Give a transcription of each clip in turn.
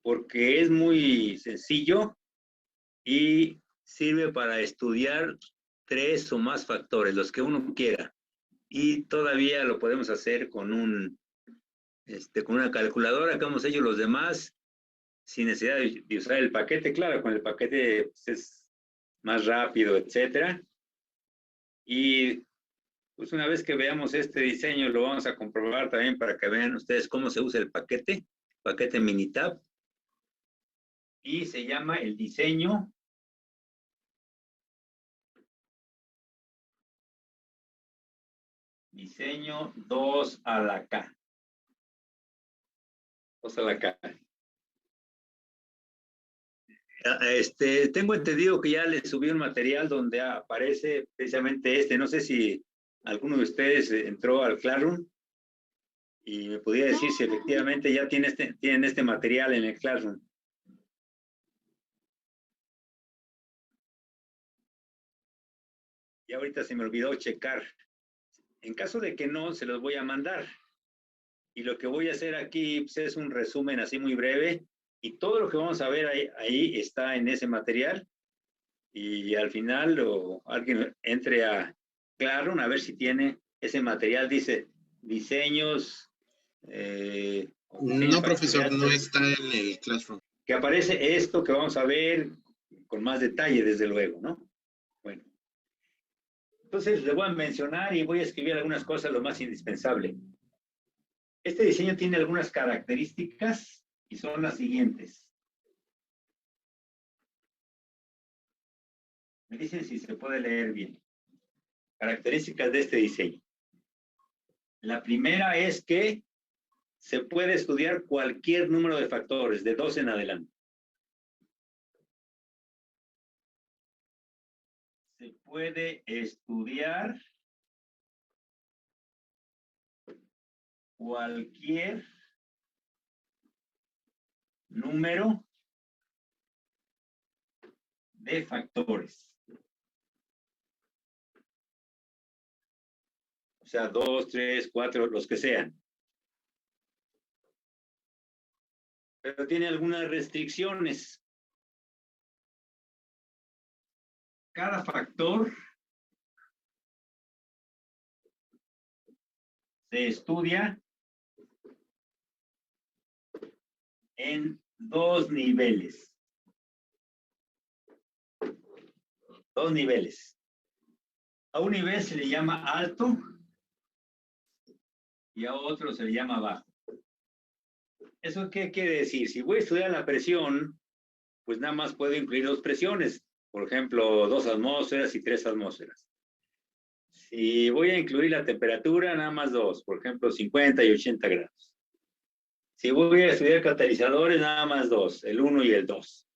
porque es muy sencillo y sirve para estudiar 3 o más factores, los que uno quiera. Y todavía lo podemos hacer con con una calculadora que hemos hecho los demás, sin necesidad de usar el paquete. Claro, con el paquete pues, es más rápido, etcétera. Y pues una vez que veamos este diseño, lo vamos a comprobar también para que vean ustedes cómo se usa el paquete Minitab. Y se llama el diseño Diseño 2 a la K. 2 a la K. Tengo entendido que ya les subí un material donde aparece precisamente No sé si alguno de ustedes entró al Classroom y me podría decir si efectivamente ya tienen este material en el Classroom. Y ahorita se me olvidó checar. En caso de que no, se los voy a mandar. Y lo que voy a hacer aquí pues, es un resumen así muy breve. Y todo lo que vamos a ver ahí está en ese material. Y al final alguien entre a Classroom a ver si tiene ese material. Dice diseños. No, profesor, no está en el Classroom. Que aparece esto que vamos a ver con más detalle, desde luego, ¿no? Bueno. Entonces, le voy a mencionar y voy a escribir algunas cosas, lo más indispensable. Este diseño tiene algunas características y son las siguientes. Me dicen si se puede leer bien. Características de este diseño. La primera es que se puede estudiar cualquier número de factores, de 2 en adelante. Se puede estudiar cualquier número de factores. O sea, 2, 3, 4, los que sean. Pero tiene algunas restricciones. Cada factor se estudia en 2 niveles. 2 niveles. A un nivel se le llama alto y a otro se le llama bajo. ¿Eso qué quiere decir? Si voy a estudiar la presión, pues nada más puedo incluir 2 presiones. Por ejemplo, 2 atmósferas y 3 atmósferas. Si voy a incluir la temperatura, nada más 2. Por ejemplo, 50 y 80 grados. Si voy a estudiar catalizadores, nada más 2. El 1 y el 2.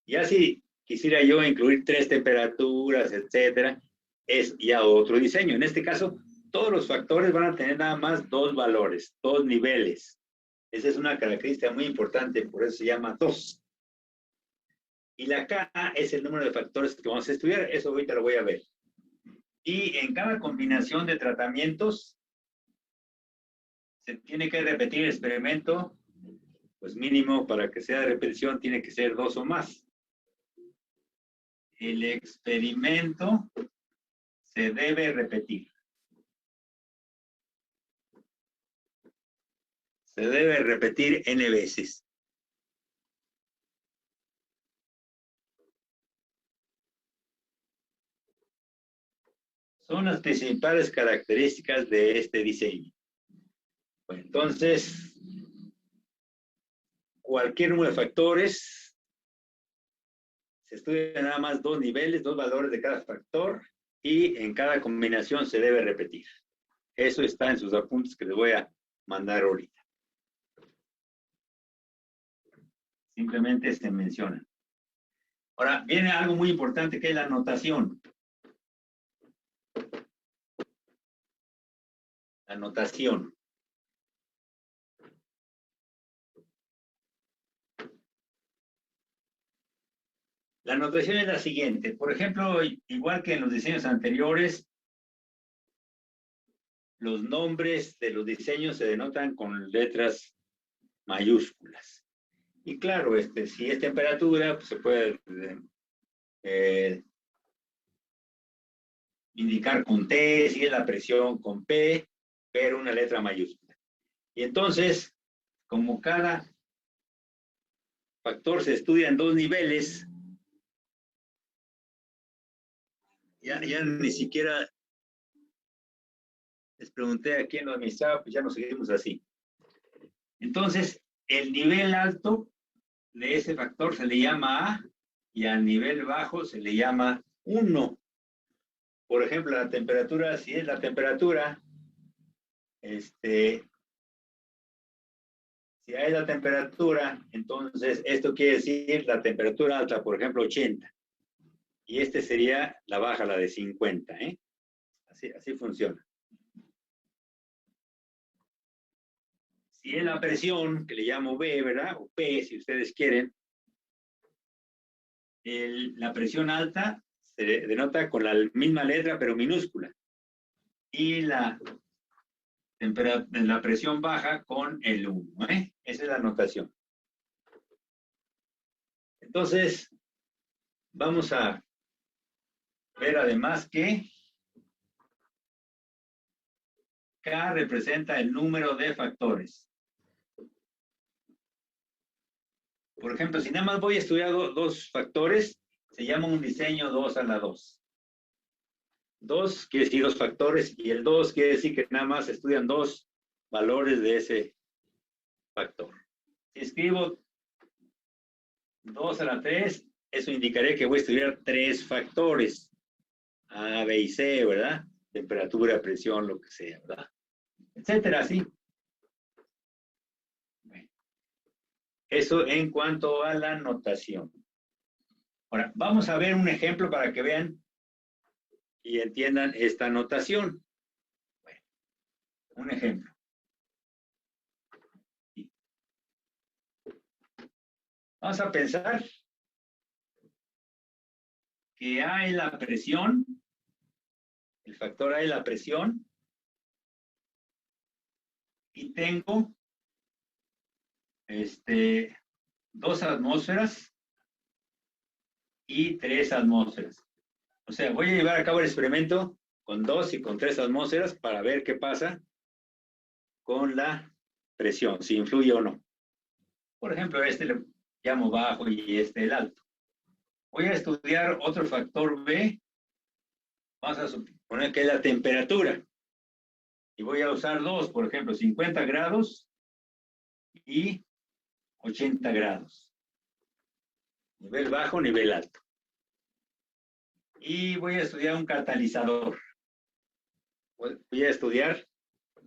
Ya si quisiera yo incluir 3 temperaturas, etcétera, es ya otro diseño. En este caso, todos los factores van a tener nada más 2 valores, 2 niveles. Esa es una característica muy importante, por eso se llama 2. Y la K es el número de factores que vamos a estudiar, eso ahorita lo voy a ver. Y en cada combinación de tratamientos, se tiene que repetir el experimento, pues mínimo para que sea de repetición tiene que ser 2 o más. El experimento se debe repetir. Se debe repetir n veces. Son las principales características de este diseño. Bueno, entonces, cualquier número de factores, se estudian nada más 2 niveles, 2 valores de cada factor, y en cada combinación se debe repetir. Eso está en sus apuntes que les voy a mandar ahorita. Simplemente se mencionan. Ahora, viene algo muy importante que es la notación. La notación. La notación es la siguiente. Por ejemplo, igual que en los diseños anteriores, los nombres de los diseños se denotan con letras mayúsculas. Y claro, si es temperatura, pues se puede indicar con T, si es la presión con P, pero una letra mayúscula. Y entonces, como cada factor se estudia en 2 niveles, ya ni siquiera les pregunté a quién lo administraba, pues ya nos seguimos así. Entonces, el nivel alto de ese factor se le llama A y al nivel bajo se le llama 1. Por ejemplo, la temperatura, si es la temperatura, si hay la temperatura, entonces esto quiere decir la temperatura alta, por ejemplo, 80. Y sería la baja, la de 50, ¿eh? Así funciona. Si es la presión, que le llamo B, ¿verdad? O P, si ustedes quieren, la presión alta se denota con la misma letra, pero minúscula. Y la presión baja con el 1, ¿eh? Esa es la notación. Entonces, vamos a ver además que K representa el número de factores. Por ejemplo, si nada más voy a estudiar dos factores, se llama un diseño 2 a la 2. 2 quiere decir 2 factores y el 2 quiere decir que nada más estudian 2 valores de ese factor. Si escribo 2 a la 3, eso indicaría que voy a estudiar 3 factores. A, B y C, ¿verdad? Temperatura, presión, lo que sea, ¿verdad? Etcétera, sí. Bueno, eso en cuanto a la notación. Ahora, vamos a ver un ejemplo para que vean y entiendan esta notación. Bueno, un ejemplo. Vamos a pensar que A es la presión, el factor A es la presión, y tengo 2 atmósferas y 3 atmósferas. O sea, voy a llevar a cabo el experimento con 2 y con 3 atmósferas para ver qué pasa con la presión, si influye o no. Por ejemplo, le llamo bajo y el alto. Voy a estudiar otro factor B. Vamos a suponer que es la temperatura. Y voy a usar 2, por ejemplo, 50 grados y 80 grados. Nivel bajo, nivel alto. Y voy a estudiar un catalizador. Voy a estudiar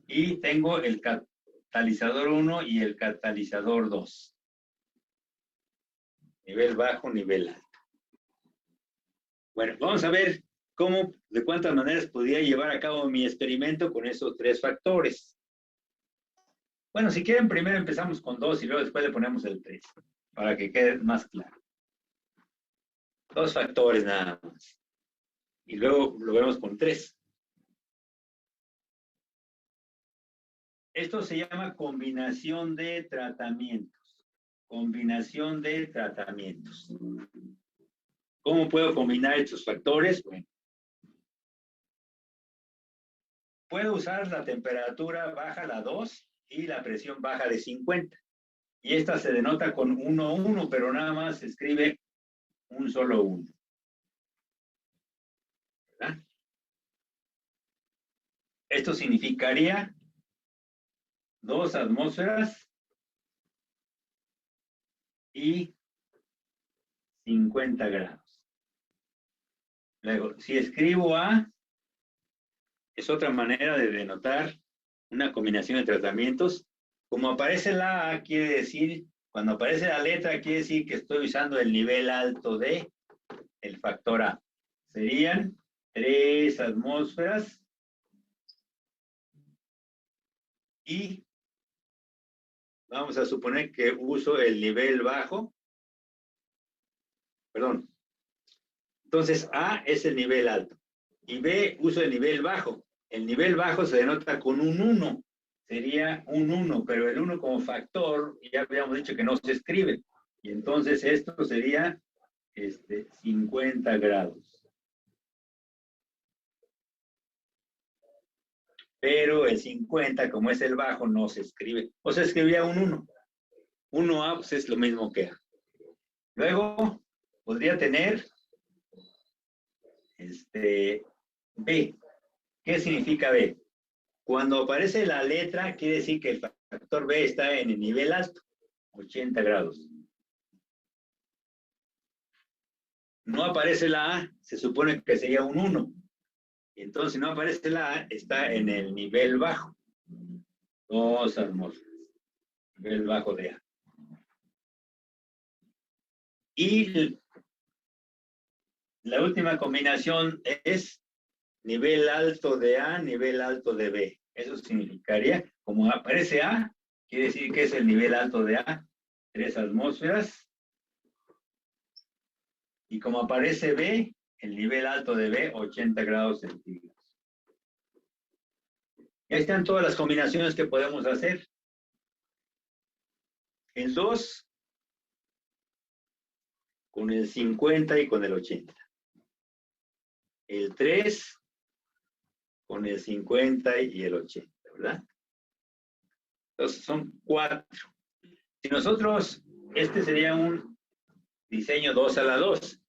y tengo el catalizador 1 y el catalizador 2. Nivel bajo, nivel alto. Bueno, vamos a ver de cuántas maneras podría llevar a cabo mi experimento con esos 3 factores. Bueno, si quieren, primero empezamos con 2 y luego después le ponemos el 3, para que quede más claro. 2 factores nada más. Y luego lo vemos con 3. Esto se llama combinación de tratamientos. Combinación de tratamientos. ¿Cómo puedo combinar estos factores? Bueno, puedo usar la temperatura baja, la 2, y la presión baja de 50. Y esta se denota con 1, 1, pero nada más se escribe un solo 1. ¿Verdad? Esto significaría 2 atmósferas y 50 grados. Luego, si escribo A, es otra manera de denotar una combinación de tratamientos. Como aparece la A, quiere decir, cuando aparece la letra, quiere decir que estoy usando el nivel alto de el factor A. Serían 3 atmósferas y vamos a suponer que uso el nivel bajo. Perdón. Entonces, A es el nivel alto y B uso el nivel bajo. El nivel bajo se denota con un 1. sería un 1, pero el 1 como factor, ya habíamos dicho que no se escribe. Y entonces esto sería 50 grados. Pero el 50, como es el bajo, no se escribe. O se escribía un 1. 1A pues es lo mismo que A. Luego, podría tener B. ¿Qué significa B? Cuando aparece la letra, quiere decir que el factor B está en el nivel alto, 80 grados. No aparece la A, se supone que sería un 1. Entonces, si no aparece la A, está en el nivel bajo. 2 atmósferas. Nivel bajo de A. Y la última combinación es nivel alto de A, nivel alto de B. Eso significaría, como aparece A, quiere decir que es el nivel alto de A, 3 atmósferas. Y como aparece B, el nivel alto de B, 80 grados centígrados. Y ahí están todas las combinaciones que podemos hacer. El 2 con el 50 y con el 80. El 3 con el 50 y el 80, ¿verdad? Entonces son 4. Si nosotros, este sería un diseño 2 a la 2.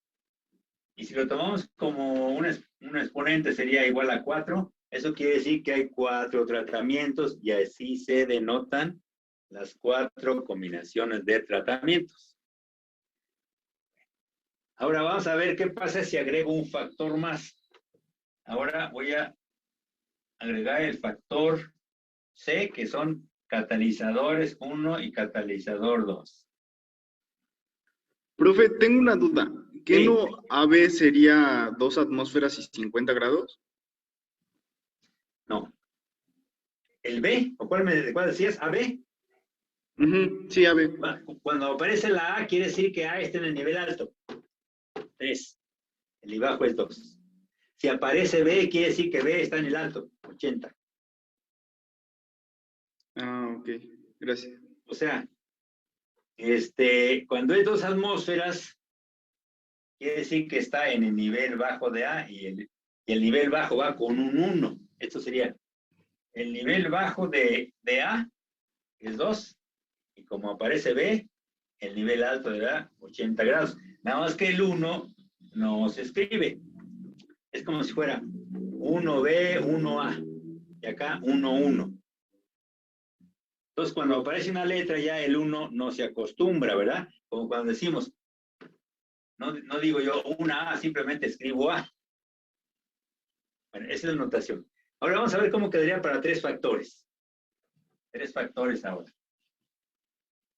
Y si lo tomamos como un exponente sería igual a 4, eso quiere decir que hay 4 tratamientos y así se denotan las 4 combinaciones de tratamientos. Ahora vamos a ver qué pasa si agrego un factor más. Ahora voy a agregar el factor C, que son catalizadores 1 y catalizador 2. Profe, tengo una duda. ¿Qué Sí. no AB sería 2 atmósferas y 50 grados? No. El B, ¿o cuál decías? ¿AB? Sí, AB. Cuando aparece la A, quiere decir que A está en el nivel alto. 3. El I bajo es 2. Si aparece B, quiere decir que B está en el alto, 80. Ah, ok. Gracias. O sea, cuando es 2 atmósferas, quiere decir que está en el nivel bajo de A y el nivel bajo va con un 1. Esto sería el nivel bajo de A, es 2, y como aparece B, el nivel alto de A, 80 grados. Nada más que el 1 no se escribe. Es como si fuera 1B, 1A, y acá 1, 1. Entonces, cuando aparece una letra, ya el 1 no se acostumbra, ¿verdad? Como cuando decimos, no digo yo una A, simplemente escribo A. Bueno, esa es la notación. Ahora vamos a ver cómo quedaría para 3 factores. 3 factores ahora.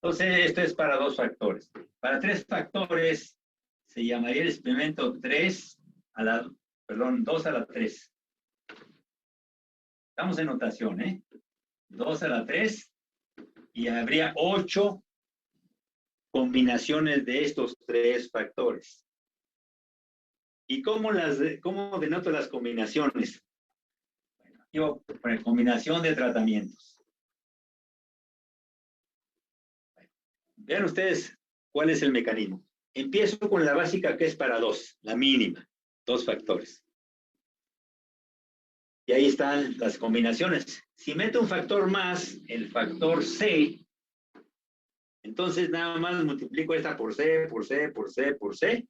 Entonces, esto es para 2 factores. Para 3 factores, se llamaría el experimento 2 a la 3. Estamos en notación, ¿eh? 2 a la 3, y habría 8 combinaciones de estos 3 factores. ¿Y cómo denoto las combinaciones? Bueno, yo por combinación de tratamientos. Bueno, vean ustedes cuál es el mecanismo. Empiezo con la básica, que es para 2, la mínima, 2 factores. Y ahí están las combinaciones. Si meto un factor más, el factor C, entonces nada más multiplico esta por C, por C, por C, por C,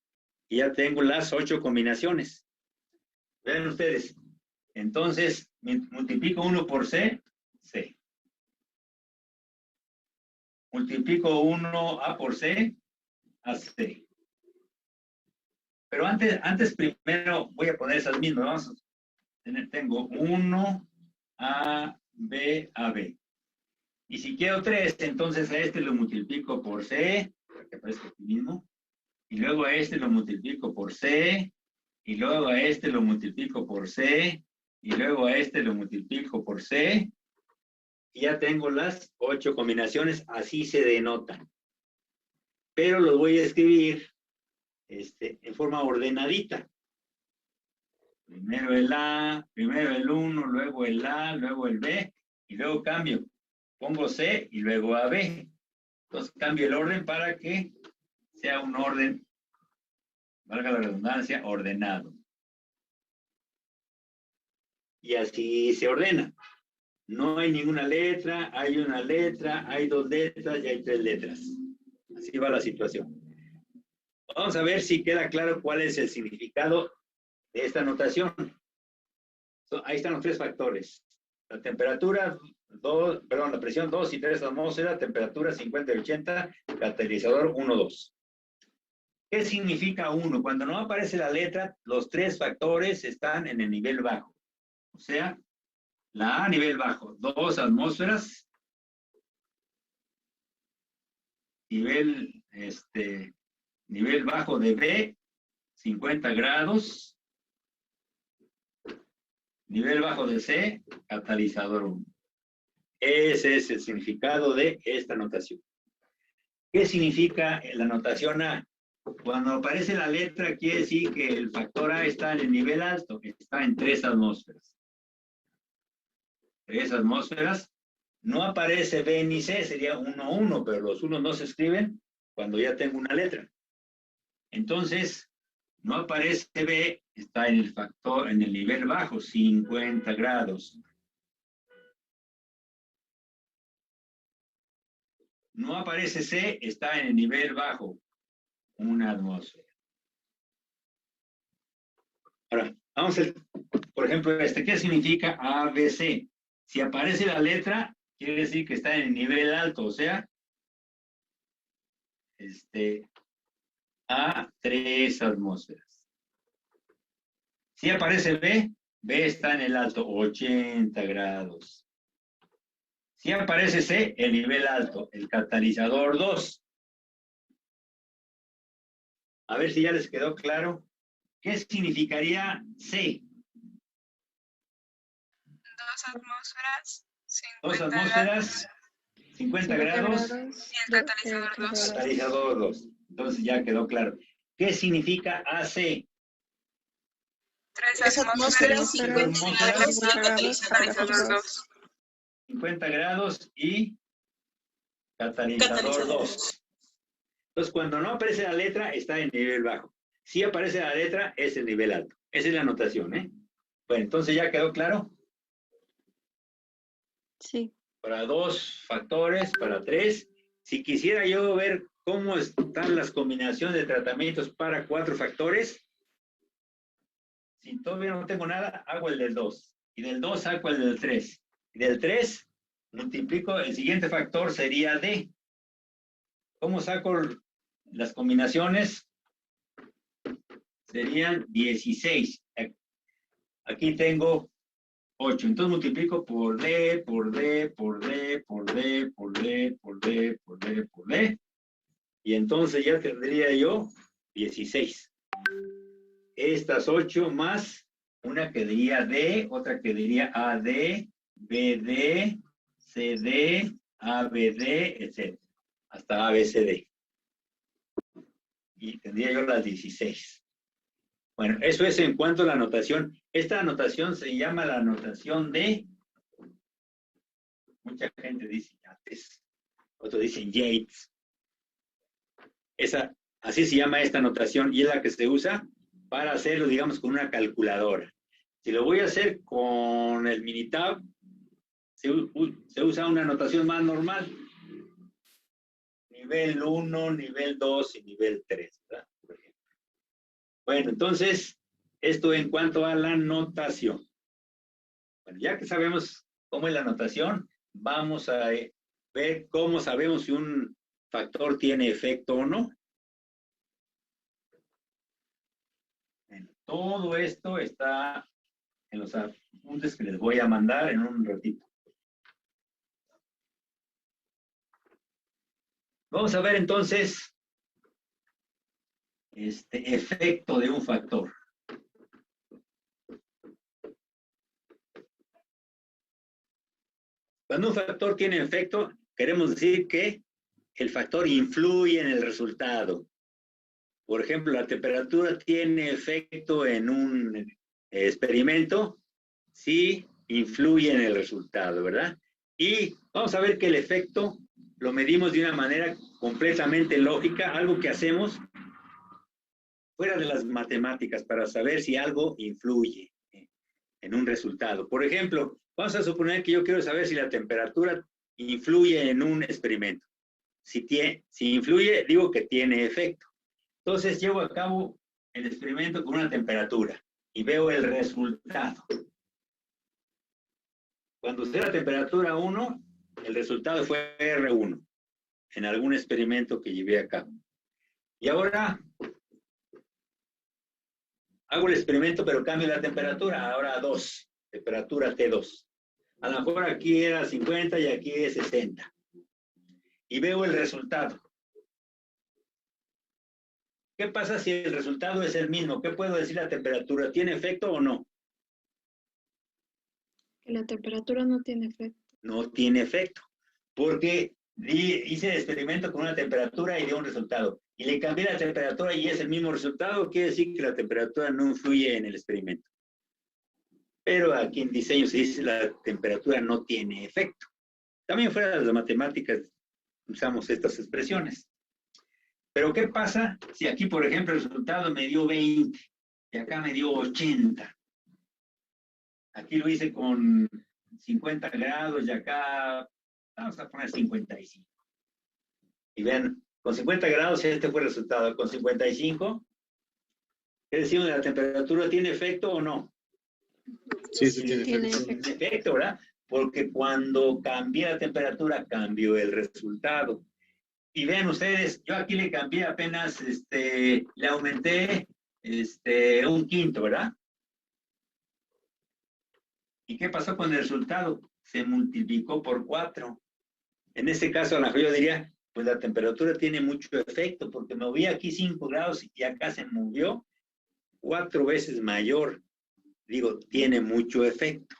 y ya tengo las 8 combinaciones. Vean ustedes. Entonces, multiplico 1 por C, C. Multiplico 1A por C, AC. Pero antes primero voy a poner esas mismas. Tengo 1 A, B, AB. Y si quiero 3, entonces a este lo multiplico por C, para que aparezca aquí mismo. Y luego a este lo multiplico por C. Y luego a este lo multiplico por C. Y luego a este lo multiplico por C. Y ya tengo las 8 combinaciones, así se denotan. Pero los voy a escribir en forma ordenadita. Primero el A, primero el 1, luego el A, luego el B, y luego cambio. Pongo C y luego AB. Entonces cambio el orden para que sea un orden, valga la redundancia, ordenado. Y así se ordena. No hay ninguna letra, hay una letra, hay 2 letras y hay 3 letras. Así va la situación. Vamos a ver si queda claro cuál es el significado de esta notación. Ahí están los 3 factores. La temperatura, la presión 2 y 3 atmósferas, temperatura 50 y 80, catalizador 1, 2. ¿Qué significa 1? Cuando no aparece la letra, los 3 factores están en el nivel bajo. O sea, la A nivel bajo, 2 atmósferas, nivel bajo de B, 50 grados, nivel bajo de C, catalizador 1. Ese es el significado de esta notación. ¿Qué significa la notación A? Cuando aparece la letra, quiere decir que el factor A está en el nivel alto, que está en 3 atmósferas. 3 atmósferas. No aparece B ni C, sería 1, 1, pero los 1 no se escriben cuando ya tengo una letra. Entonces, no aparece B, está en el factor, en el nivel bajo, 50 grados. No aparece C, está en el nivel bajo, 1 atmósfera. Ahora, vamos a ver, por ejemplo, ¿qué significa ABC? Si aparece la letra, quiere decir que está en el nivel alto, o sea, a 3 atmósferas. Si aparece B, B está en el alto, 80 grados. Si aparece C, el nivel alto, el catalizador 2. A ver si ya les quedó claro. ¿Qué significaría C? 2 atmósferas, 2 atmósferas, 50 grados, y el catalizador 2. Catalizador 2. Entonces ya quedó claro. ¿Qué significa AC? 3 atmósferas, 50 grados y catalizador 2. 50 grados y catalizador 2. Entonces, cuando no aparece la letra, está en nivel bajo. Si aparece la letra, es el nivel alto. Esa es la anotación, ¿eh? Bueno, entonces ya quedó claro. Sí. Para 2 factores, para 3. Si quisiera yo ver cómo están las combinaciones de tratamientos para 4 factores, si todavía no tengo nada, hago el del 2. Y del 2 saco el del 3. Y del 3 multiplico, el siguiente factor sería D. ¿Cómo saco las combinaciones? Serían 16. Aquí tengo 8. Entonces multiplico por D, por D, por D, por D, por D, por D, por D, por D. Y entonces ya tendría yo 16. Estas 8 más una que diría D, otra que diría AD, BD, CD, ABD, etc. Hasta ABCD. Y tendría yo las 16. Bueno, eso es en cuanto a la anotación. Esta anotación se llama la anotación de... Mucha gente dice Yates, otros dicen Yates. Así se llama esta anotación y es la que se usa para hacerlo, digamos, con una calculadora. Si lo voy a hacer con el Minitab, se usa una anotación más normal. Nivel 1, nivel 2 y nivel 3, ¿verdad? Por ejemplo. Bueno, entonces, esto en cuanto a la notación. Bueno, ya que sabemos cómo es la notación, vamos a ver cómo sabemos si un factor tiene efecto o no. Bueno, todo esto está en los apuntes que les voy a mandar en un ratito. Vamos a ver entonces este efecto de un factor. Cuando un factor tiene efecto, queremos decir que el factor influye en el resultado. Por ejemplo, la temperatura tiene efecto en un experimento, sí influye en el resultado, ¿verdad? Y vamos a ver que el efecto lo medimos de una manera completamente lógica, algo que hacemos fuera de las matemáticas para saber si algo influye en un resultado. Por ejemplo, vamos a suponer que yo quiero saber si la temperatura influye en un experimento. Si influye, digo que tiene efecto. Entonces llevo a cabo el experimento con una temperatura y veo el resultado. Cuando usé la temperatura 1, el resultado fue R1 en algún experimento que llevé a cabo. Y ahora hago el experimento, pero cambio la temperatura, ahora a 2, temperatura T2. A lo mejor aquí era 50 y aquí es 60. Y veo el resultado. ¿Qué pasa si el resultado es el mismo? ¿Qué puedo decir la temperatura? ¿Tiene efecto o no? Que la temperatura no tiene efecto. No tiene efecto, porque hice el experimento con una temperatura y dio un resultado. Y le cambié la temperatura y es el mismo resultado, quiere decir que la temperatura no influye en el experimento. Pero aquí en diseño se dice la temperatura no tiene efecto. También fuera de las matemáticas usamos estas expresiones. Pero ¿qué pasa si aquí, por ejemplo, el resultado me dio 20 y acá me dio 80? Aquí lo hice con 50 grados y acá vamos a poner 55. Y vean, con 50 grados este fue el resultado. Con 55, ¿qué decimos de la temperatura? ¿Tiene efecto o no? Sí, sí tiene Tiene efecto. efecto. Tiene efecto, ¿verdad? Porque cuando cambié la temperatura, cambió el resultado. Y vean ustedes, yo aquí le cambié apenas, le aumenté un quinto, ¿verdad? ¿Y qué pasó con el resultado? Se multiplicó por 4. En este caso, a lo mejor yo diría, pues la temperatura tiene mucho efecto, porque me moví aquí 5 grados y acá se movió 4 veces mayor. Digo, tiene mucho efecto.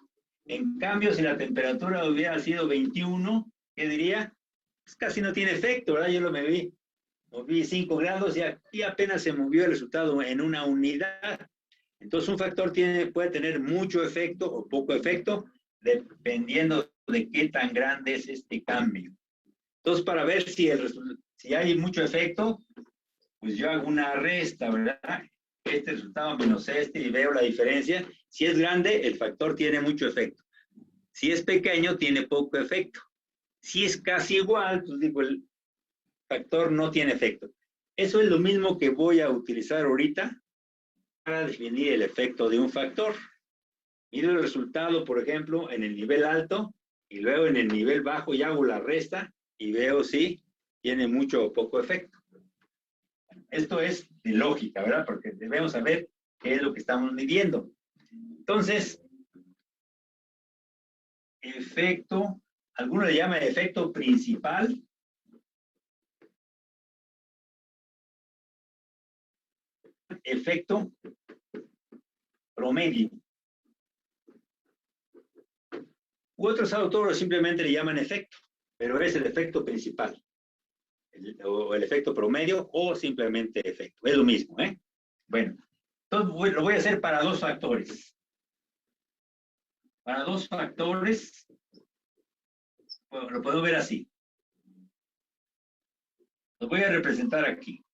En cambio, si la temperatura hubiera sido 21, ¿qué diría? Pues casi no tiene efecto, ¿verdad? Yo lo moví 5 grados y aquí apenas se movió el resultado en una unidad. Entonces, un factor puede tener mucho efecto o poco efecto, dependiendo de qué tan grande es este cambio. Entonces, para ver si hay mucho efecto, pues yo hago una resta, ¿verdad? Este resultado menos este y veo la diferencia. Si es grande, el factor tiene mucho efecto. Si es pequeño, tiene poco efecto. Si es casi igual, pues digo, el factor no tiene efecto. Eso es lo mismo que voy a utilizar ahorita para definir el efecto de un factor. Miro el resultado, por ejemplo, en el nivel alto y luego en el nivel bajo y hago la resta y veo si tiene mucho o poco efecto. Esto es de lógica, ¿verdad? Porque debemos saber qué es lo que estamos midiendo. Entonces, efecto, alguno le llama efecto principal. Efecto promedio. U otros autores simplemente le llaman efecto, pero es el efecto principal. O el efecto promedio o simplemente efecto. Es lo mismo, ¿eh? Bueno, entonces lo voy a hacer para 2 factores. Para 2 factores, bueno, lo puedo ver así. Lo voy a representar aquí.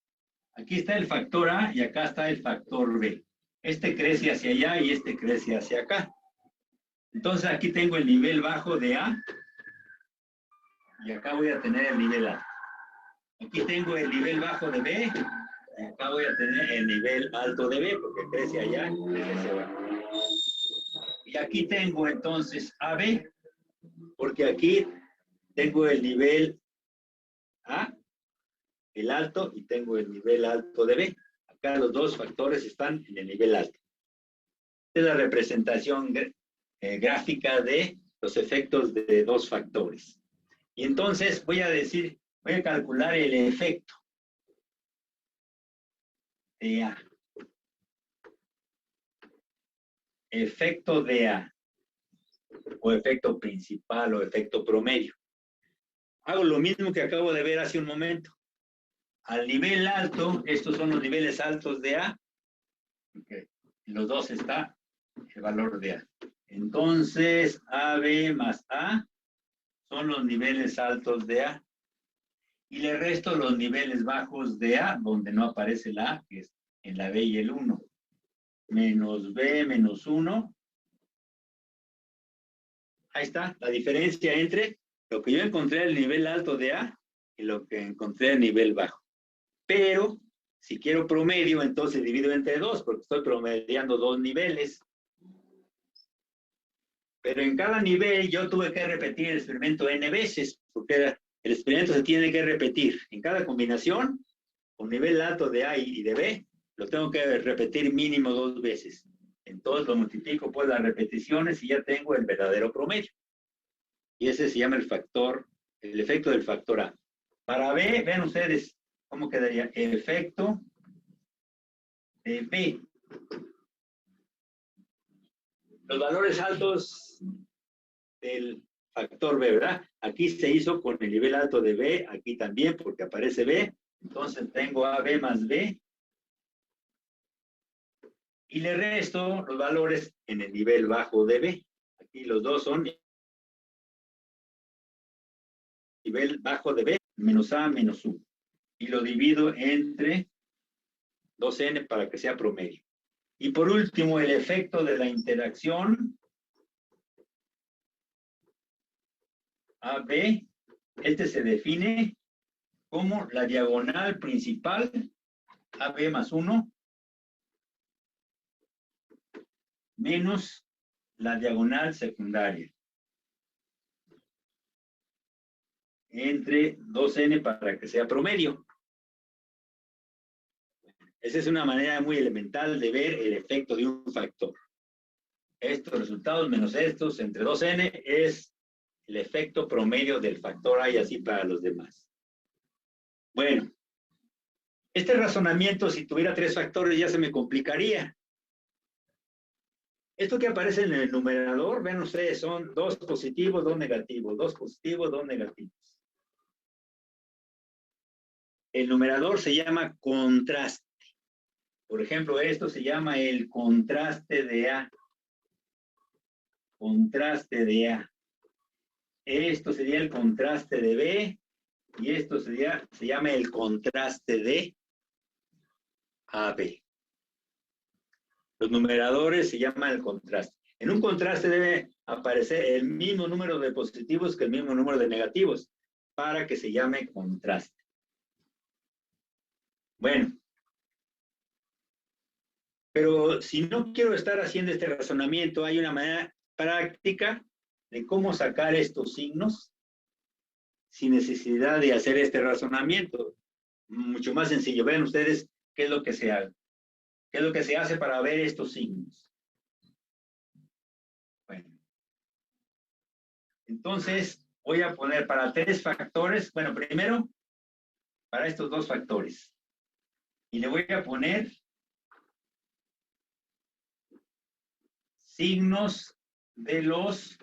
Aquí está el factor A y acá está el factor B. Este crece hacia allá y este crece hacia acá. Entonces aquí tengo el nivel bajo de A y acá voy a tener el nivel A. Aquí tengo el nivel bajo de B y acá voy a tener el nivel alto de B porque crece allá y crece abajo. Y aquí tengo entonces AB porque aquí tengo el nivel A, el alto, y tengo el nivel alto de B. Acá los 2 factores están en el nivel alto. Esta es la representación gráfica de los efectos de 2 factores. Y entonces voy a calcular el efecto de A. Efecto de A. O efecto principal o efecto promedio. Hago lo mismo que acabo de ver hace un momento. Al nivel alto, estos son los niveles altos de A. Okay. En los 2 está el valor de A. Entonces, AB más A son los niveles altos de A. Y le resto los niveles bajos de A, donde no aparece la A, que es en la B y el 1. Menos B menos 1. Ahí está la diferencia entre lo que yo encontré el nivel alto de A y lo que encontré el nivel bajo. Pero si quiero promedio, entonces divido entre 2, porque estoy promediando 2 niveles. Pero en cada nivel yo tuve que repetir el experimento n veces, porque el experimento se tiene que repetir. En cada combinación, con nivel alto de A y de B, lo tengo que repetir mínimo 2 veces. Entonces lo multiplico por las repeticiones y ya tengo el verdadero promedio. Y ese se llama el factor, el efecto del factor A. Para B, vean ustedes cómo quedaría. El efecto de B. Los valores altos del factor B, ¿verdad? Aquí se hizo con el nivel alto de B, aquí también, porque aparece B. Entonces tengo AB más B. Y le resto los valores en el nivel bajo de B. Aquí los dos son nivel bajo de B, menos A menos 1. Y lo divido entre 2n para que sea promedio. Y por último, el efecto de la interacción AB. Este se define como la diagonal principal AB más 1 menos la diagonal secundaria entre 2n para que sea promedio. Esa es una manera muy elemental de ver el efecto de un factor. Estos resultados menos estos entre 2n es el efecto promedio del factor A y así para los demás. Bueno, este razonamiento, si tuviera 3 factores, ya se me complicaría. Esto que aparece en el numerador, ven ustedes, son 2 positivos, 2 negativos, 2 positivos, 2 negativos. El numerador se llama contraste. Por ejemplo, esto se llama el contraste de A. Contraste de A. Esto sería el contraste de B y esto se llama el contraste de AB. Los numeradores se llaman el contraste. En un contraste debe aparecer el mismo número de positivos que el mismo número de negativos para que se llame contraste. Bueno, pero si no quiero estar haciendo este razonamiento, hay una manera práctica de cómo sacar estos signos sin necesidad de hacer este razonamiento. Mucho más sencillo. Vean ustedes qué es lo que se hace. ¿Qué es lo que se hace para ver estos signos? Bueno. Entonces, voy a poner para 3 factores. Bueno, primero, para estos 2 factores. Y le voy a poner signos de los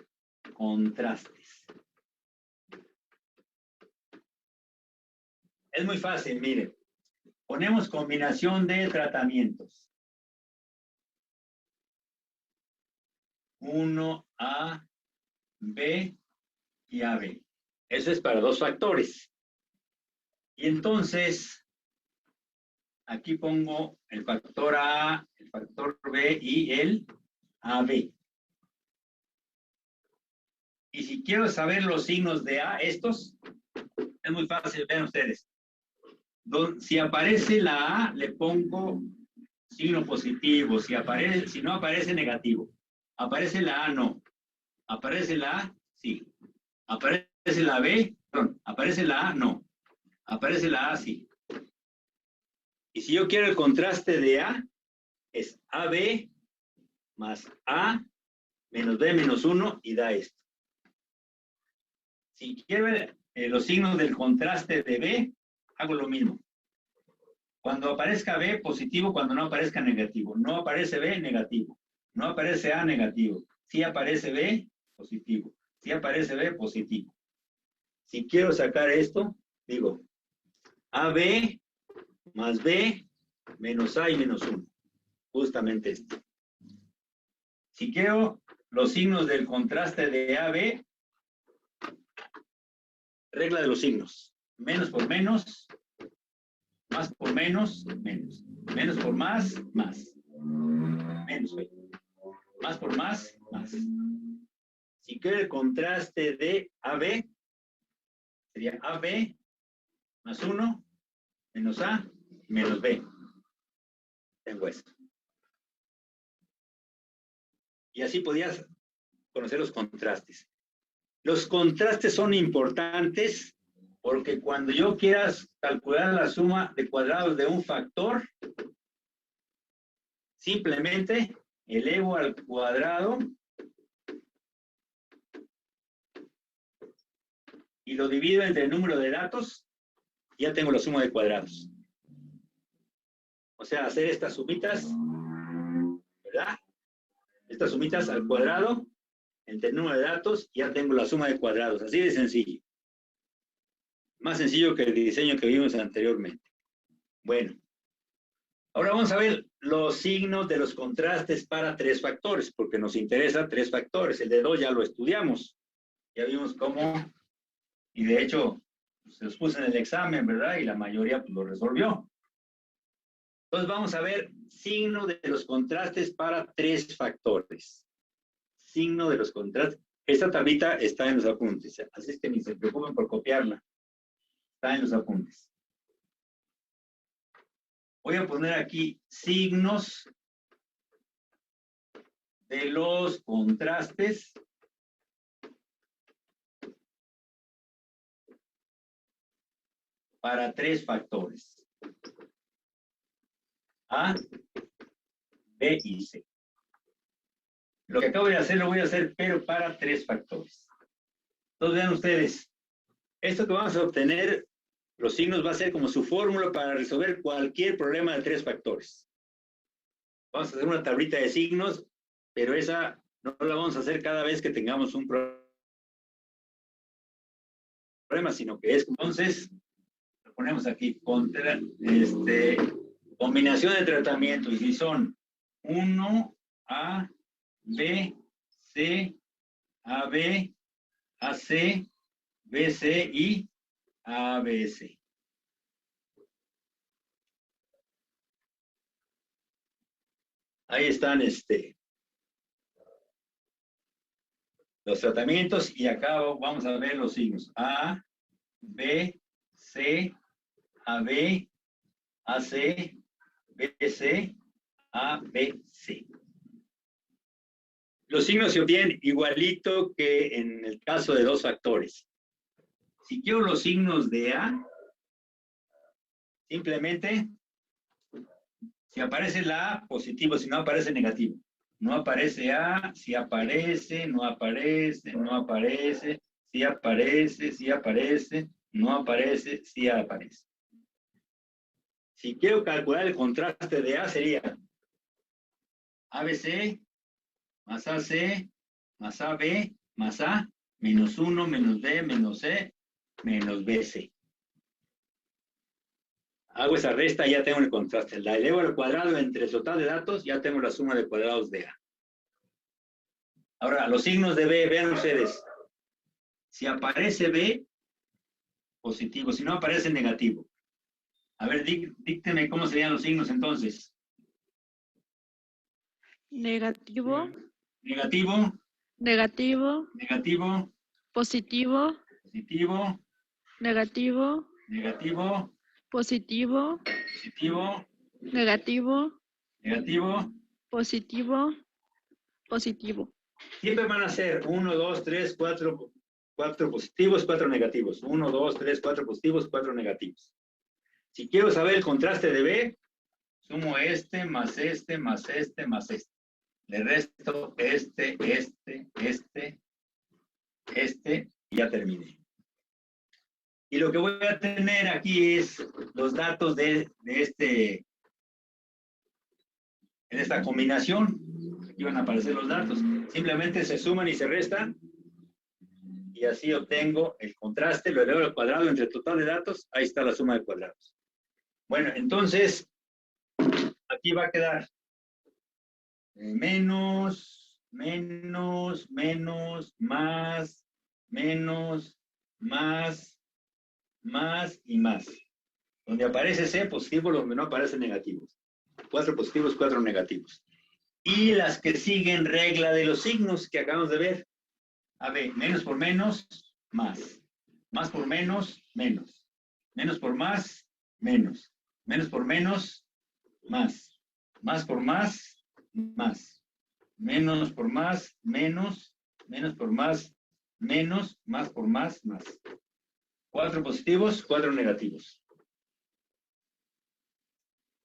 contrastes. Es muy fácil, miren. Ponemos combinación de tratamientos. 1A, B y AB. Eso es para 2 factores. Y entonces, aquí pongo el factor A, el factor B y el AB. Y si quiero saber los signos de A, estos, es muy fácil, vean ustedes. Si aparece la A, le pongo signo positivo. Si no aparece, negativo. Aparece la A, no. Aparece la A, sí. Aparece la B, perdón. Aparece la A, no. Aparece la A, sí. Y si yo quiero el contraste de A, es AB más A menos B menos 1 y da esto. Si quiero los signos del contraste de B, hago lo mismo. Cuando aparezca B, positivo, cuando no aparezca negativo. No aparece B, negativo. No aparece A, negativo. Si aparece B, positivo. Si aparece B, positivo. Si quiero sacar esto, digo AB más B menos A y menos 1. Justamente esto. Si quiero los signos del contraste de AB, regla de los signos. Menos por menos, más por menos, menos. Menos por más, más. Menos. Más por más, más. Si quiero el contraste de AB, sería AB más 1 menos A menos B. Tengo esto. Y así podías conocer los contrastes. Los contrastes son importantes porque cuando yo quieras calcular la suma de cuadrados de un factor, simplemente elevo al cuadrado y lo divido entre el número de datos, y ya tengo la suma de cuadrados. O sea, hacer estas sumitas, ¿verdad? Estas sumitas al cuadrado entre el número de datos, ya tengo la suma de cuadrados. Así de sencillo. Más sencillo que el diseño que vimos anteriormente. Bueno, ahora vamos a ver los signos de los contrastes para tres factores, porque nos interesa tres factores. El de 2 ya lo estudiamos. Ya vimos cómo, y de hecho, se los puse en el examen, ¿verdad? Y la mayoría pues, lo resolvió. Entonces vamos a ver signo de los contrastes para tres factores. Signo de los contrastes. Esta tablita está en los apuntes, así es que ni se preocupen por copiarla. Está en los apuntes. Voy a poner aquí signos de los contrastes para tres factores. A, B y C. Lo que acabo de hacer lo voy a hacer, pero para tres factores. Entonces vean ustedes, esto que vamos a obtener, los signos va a ser como su fórmula para resolver cualquier problema de tres factores. Vamos a hacer una tablita de signos, pero esa no la vamos a hacer cada vez que tengamos un problema, sino que es entonces, lo ponemos aquí, combinación de tratamiento, y si son 1, A, B, C, AB, AC, BC y ABC. Ahí están los tratamientos y acá vamos a ver los signos. A, B, C, AB, AC, BC, ABC. Los signos se obtienen igualito que en el caso de dos factores. Si quiero los signos de A, simplemente, si aparece la A, positivo, si no aparece negativo. No aparece A, si aparece, no aparece, no aparece, si aparece, si aparece, no aparece, si aparece. Si quiero calcular el contraste de A, sería ABC más AC más AB más A menos 1 menos B menos C menos BC. Hago esa resta y ya tengo el contraste. La elevo al cuadrado entre el total de datos, ya tengo la suma de cuadrados de A. Ahora, los signos de B, vean ustedes. Si aparece B, positivo. Si no aparece, negativo. A ver, dícteme cómo serían los signos entonces. Negativo, Negativo, negativo, negativo, positivo, positivo, negativo, negativo, positivo, positivo, negativo, negativo. positivo, positivo. Siempre van a ser 1, 2, 3, 4 positivos, 4 negativos. 1, 2, 3, 4 positivos, 4 negativos. Si quiero saber el contraste de B, sumo este, más este, más este, más este. Le resto este, y ya terminé. Y lo que voy a tener aquí es los datos en esta combinación. Aquí van a aparecer los datos. Simplemente se suman y se restan. Y así obtengo el contraste, lo elevo al cuadrado entre el total de datos. Ahí está la suma de cuadrados. Bueno, entonces, aquí va a quedar menos, menos, menos, más, menos, más, más y más. Donde aparece C, positivo, donde no aparecen negativos. 4 positivos, 4 negativos. Y las que siguen regla de los signos que acabamos de ver. A ver, menos por menos, más. Más por menos, menos. Menos por más, menos. Menos por menos, más. Más por más, más. Menos por más, menos. Menos por más, menos. Más por más, más. 4 positivos, 4 negativos.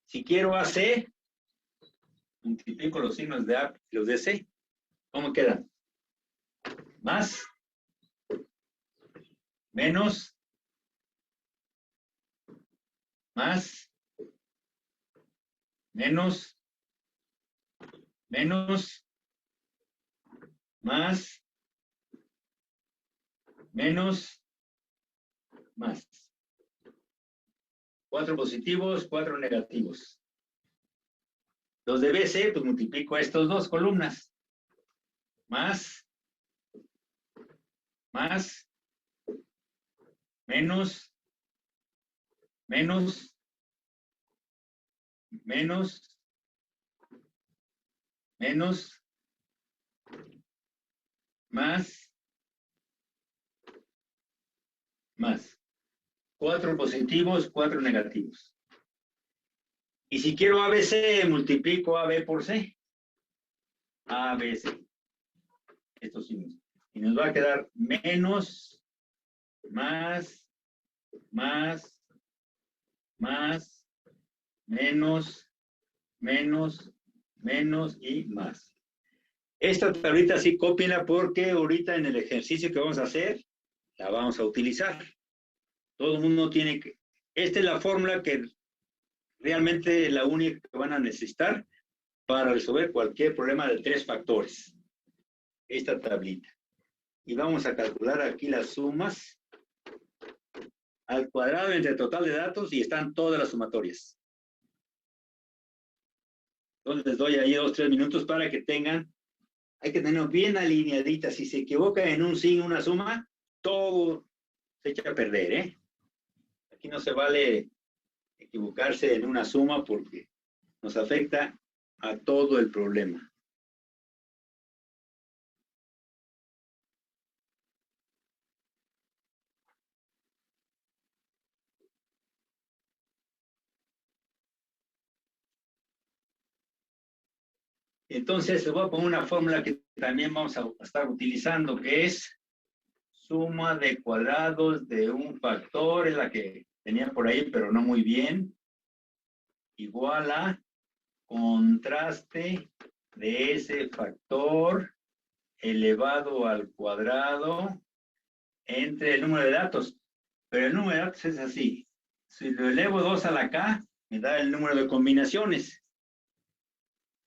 Si quiero AC, multiplico los signos de A y los de C. ¿Cómo quedan? Más, menos, más, menos, menos, más, menos, más. 4 positivos, 4 negativos. Los de BC, pues multiplico a estos dos columnas. Más, más, menos, menos, menos, menos, más, más. 4 positivos, 4 negativos. Y si quiero ABC, multiplico AB por C. ABC. Estos signos. Y nos va a quedar menos, más, más, más, menos, menos, menos y más. Esta tablita sí cópienla porque ahorita en el ejercicio que vamos a hacer, la vamos a utilizar. Todo el mundo tiene que... Esta es la fórmula que realmente es la única que van a necesitar para resolver cualquier problema de 3 factores. Esta tablita. Y vamos a calcular aquí las sumas al cuadrado entre el total de datos y están todas las sumatorias. Entonces les doy ahí 2 o 3 minutos para que tengan, hay que tenerlo bien alineadita. Si se equivoca en un signo, una suma, todo se echa a perder, ¿eh? Aquí no se vale equivocarse en una suma porque nos afecta a todo el problema. Entonces, les voy a poner una fórmula que también vamos a estar utilizando, que es suma de cuadrados de un factor, es la que tenía por ahí, pero no muy bien, igual a contraste de ese factor elevado al cuadrado entre el número de datos. Pero el número de datos es así. Si lo elevo 2 a la K, me da el número de combinaciones.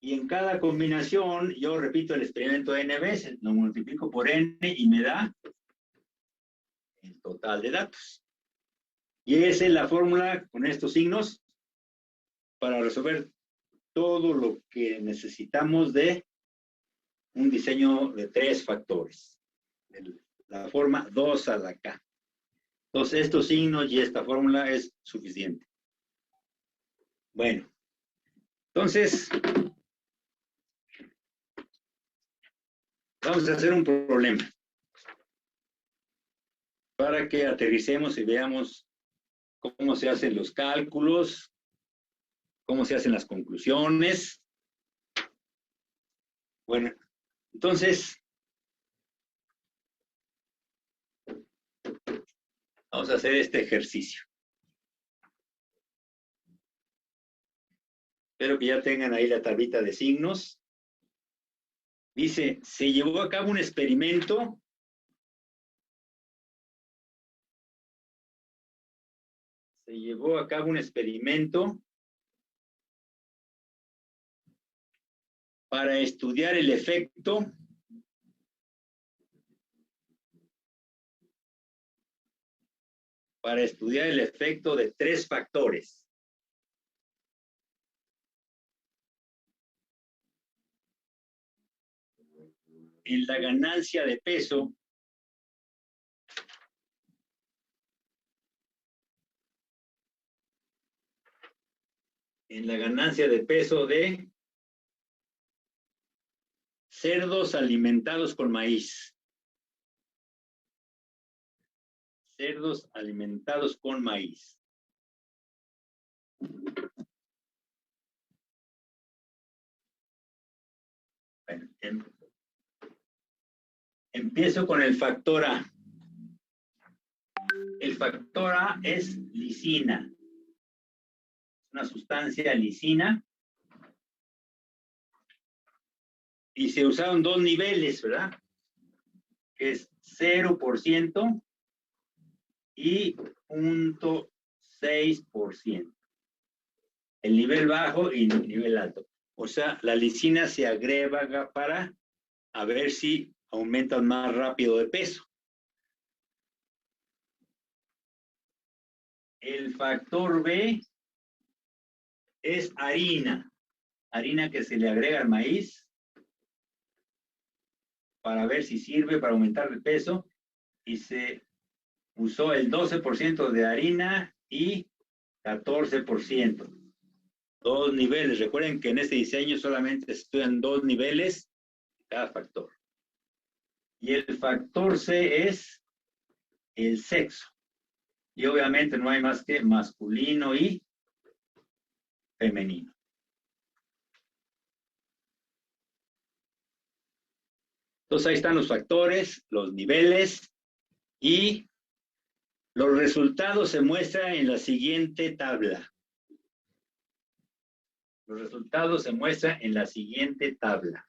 Y en cada combinación, yo repito el experimento n veces, lo multiplico por n y me da el total de datos. Y esa es la fórmula con estos signos para resolver todo lo que necesitamos de un diseño de 3 factores. La forma 2 a la K. Entonces, estos signos y esta fórmula es suficiente. Bueno, entonces, vamos a hacer un problema para que aterricemos y veamos cómo se hacen los cálculos, cómo se hacen las conclusiones. Bueno, entonces, vamos a hacer este ejercicio. Espero que ya tengan ahí la tablita de signos. Dice, se llevó a cabo un experimento para estudiar el efecto de 3 factores. En la ganancia de peso en la ganancia de peso de cerdos alimentados con maíz. Cerdos alimentados con maíz. Bueno, empiezo con el factor A. El factor A es lisina. Una sustancia lisina. Y se usaron dos niveles, ¿verdad? Que es 0% y 0.6%. El nivel bajo y el nivel alto. O sea, la lisina se agrega para a ver si aumentan más rápido de peso. El factor B es harina. Harina que se le agrega al maíz para ver si sirve para aumentar el peso. Y se usó el 12% de harina y 14%. Dos niveles. Recuerden que en este diseño solamente se estudian dos niveles de cada factor. Y el factor C es el sexo. Y obviamente no hay más que masculino y femenino. Entonces ahí están los factores, los niveles y los resultados se muestran en la siguiente tabla. Los resultados se muestran en la siguiente tabla.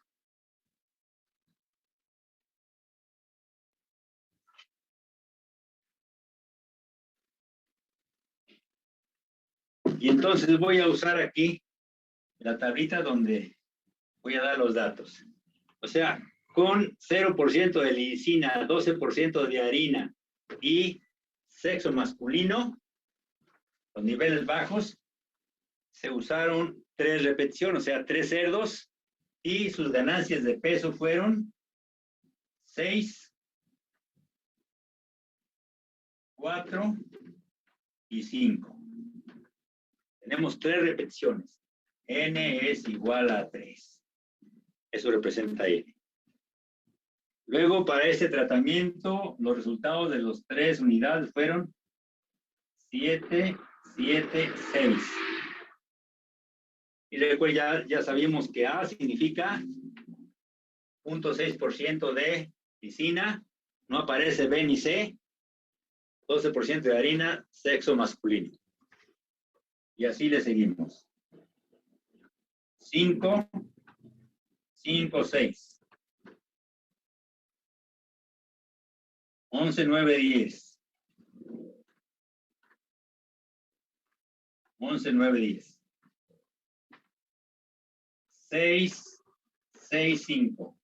Y entonces voy a usar aquí la tablita donde voy a dar los datos. O sea, con 0% de lisina, 12% de harina y sexo masculino, los niveles bajos, se usaron 3 repeticiones, o sea, 3 cerdos, y sus ganancias de peso fueron 6, 4 y 5. Tenemos 3 repeticiones. N es igual a 3. Eso representa N. Luego, para este tratamiento, los resultados de las 3 unidades fueron 7, 7, 6. Y recuerden, ya sabíamos que A significa 0.6% de lisina, no aparece B ni C, 12% de harina, sexo masculino. Y así le seguimos. 5, 5, 6. 11, 9, 10. 11, 9, 10. 6, 6, 5.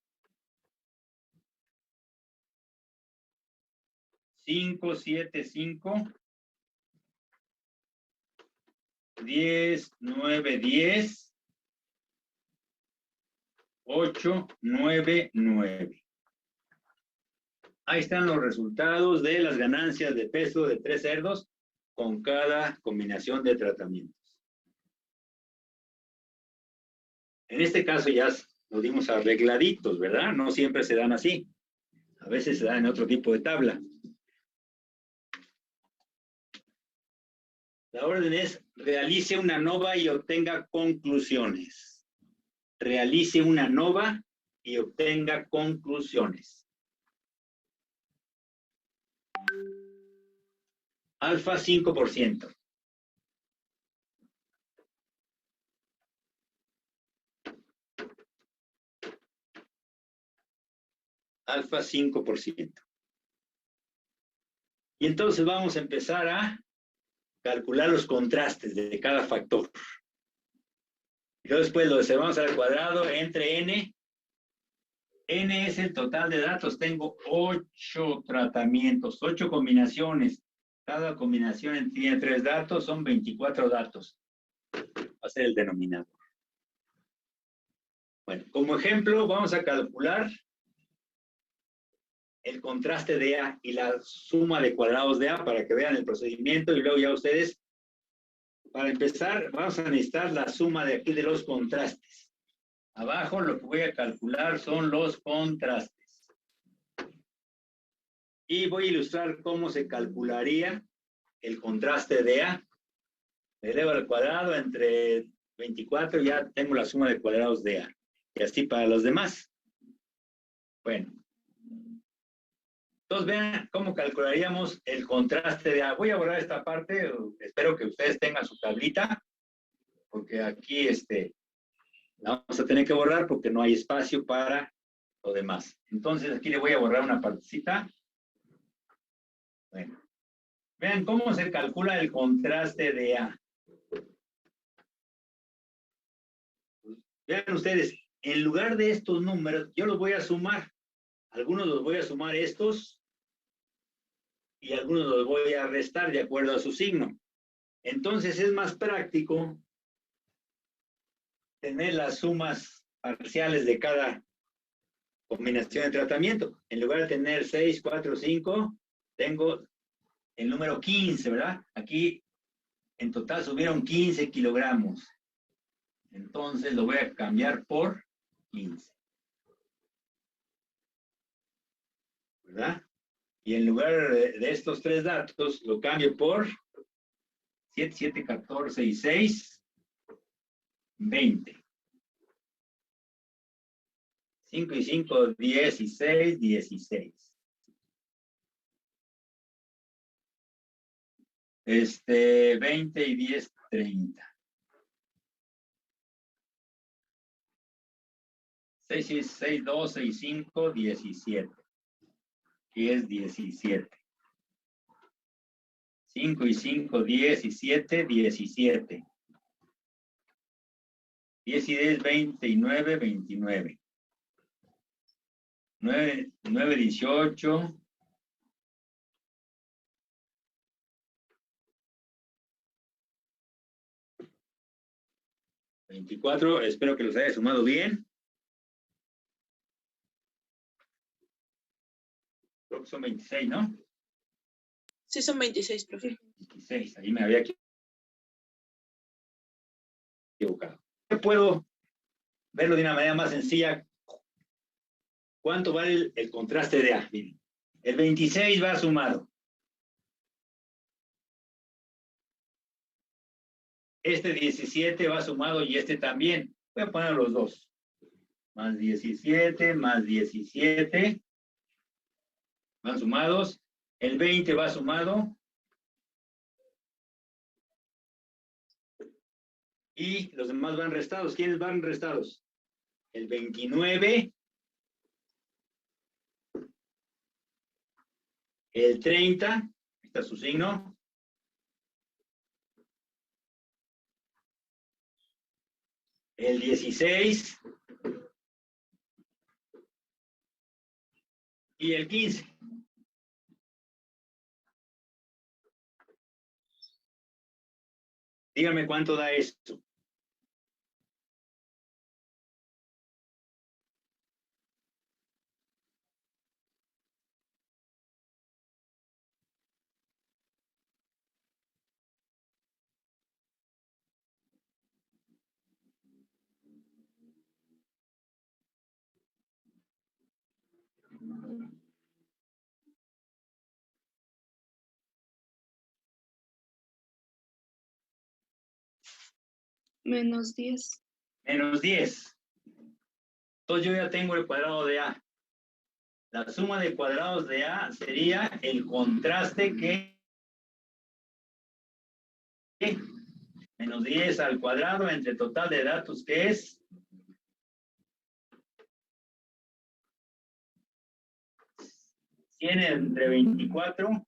5, 7, 5. 10, 9, 10. 8, 9, 9. Ahí están los resultados de las ganancias de peso de 3 cerdos con cada combinación de tratamientos. En este caso ya nos dimos arregladitos, ¿verdad? No siempre se dan así. A veces se dan en otro tipo de tabla. La orden es realice una nova y obtenga conclusiones. Realice una nova y obtenga conclusiones. Alfa 5%. Alfa 5%. Y entonces vamos a empezar a calcular los contrastes de cada factor. Y después lo observamos al cuadrado entre n. N es el total de datos. Tengo 8 tratamientos, 8 combinaciones. Cada combinación tiene 3 datos, son 24 datos. Va a ser el denominador. Bueno, como ejemplo, vamos a calcular el contraste de A y la suma de cuadrados de A para que vean el procedimiento y luego ya ustedes para empezar, vamos a necesitar la suma de aquí de los contrastes. Abajo lo que voy a calcular son los contrastes. Y voy a ilustrar cómo se calcularía el contraste de A. Le elevo al cuadrado entre 24, ya tengo la suma de cuadrados de A. Y así para los demás. Bueno. Entonces vean cómo calcularíamos el contraste de A. Voy a borrar esta parte, espero que ustedes tengan su tablita, porque aquí la vamos a tener que borrar porque no hay espacio para lo demás. Entonces aquí le voy a borrar una partecita. Bueno, vean cómo se calcula el contraste de A. Vean ustedes, en lugar de estos números, yo los voy a sumar. Algunos los voy a sumar estos y algunos los voy a restar de acuerdo a su signo. Entonces es más práctico tener las sumas parciales de cada combinación de tratamiento. En lugar de tener 6, 4, 5, tengo el número 15, ¿verdad? Aquí en total subieron 15 kilogramos. Entonces lo voy a cambiar por 15. ¿Verdad? Y en lugar de estos tres datos, lo cambio por 7, 7, 14 y 6, 20. 5 y 5, 16, 16. 20 y 10, 30. 6 y 6, 12 y 5, 17. Y es 17. 5 y 5, 17, 17. 10 y 10, 29, 29. 9, 9, 18. 24, espero que los haya sumado bien. Creo que son 26, ¿no? Sí, son 26, profe. 26, ahí me había equivocado. Yo puedo verlo de una manera más sencilla. ¿Cuánto vale el contraste de A? Miren, el 26 va sumado. Este 17 va sumado y este también. Voy a poner los dos. Más 17, más 17. Van sumados. El 20 va sumado. Y los demás van restados. ¿Quiénes van restados? El 29. El 30. Ahí está su signo. El 16. Y el 15. Dígame cuánto da esto. Menos 10. Menos 10. Entonces yo ya tengo el cuadrado de A. La suma de cuadrados de A sería el contraste que menos 10 al cuadrado entre total de datos que es 100 entre 24.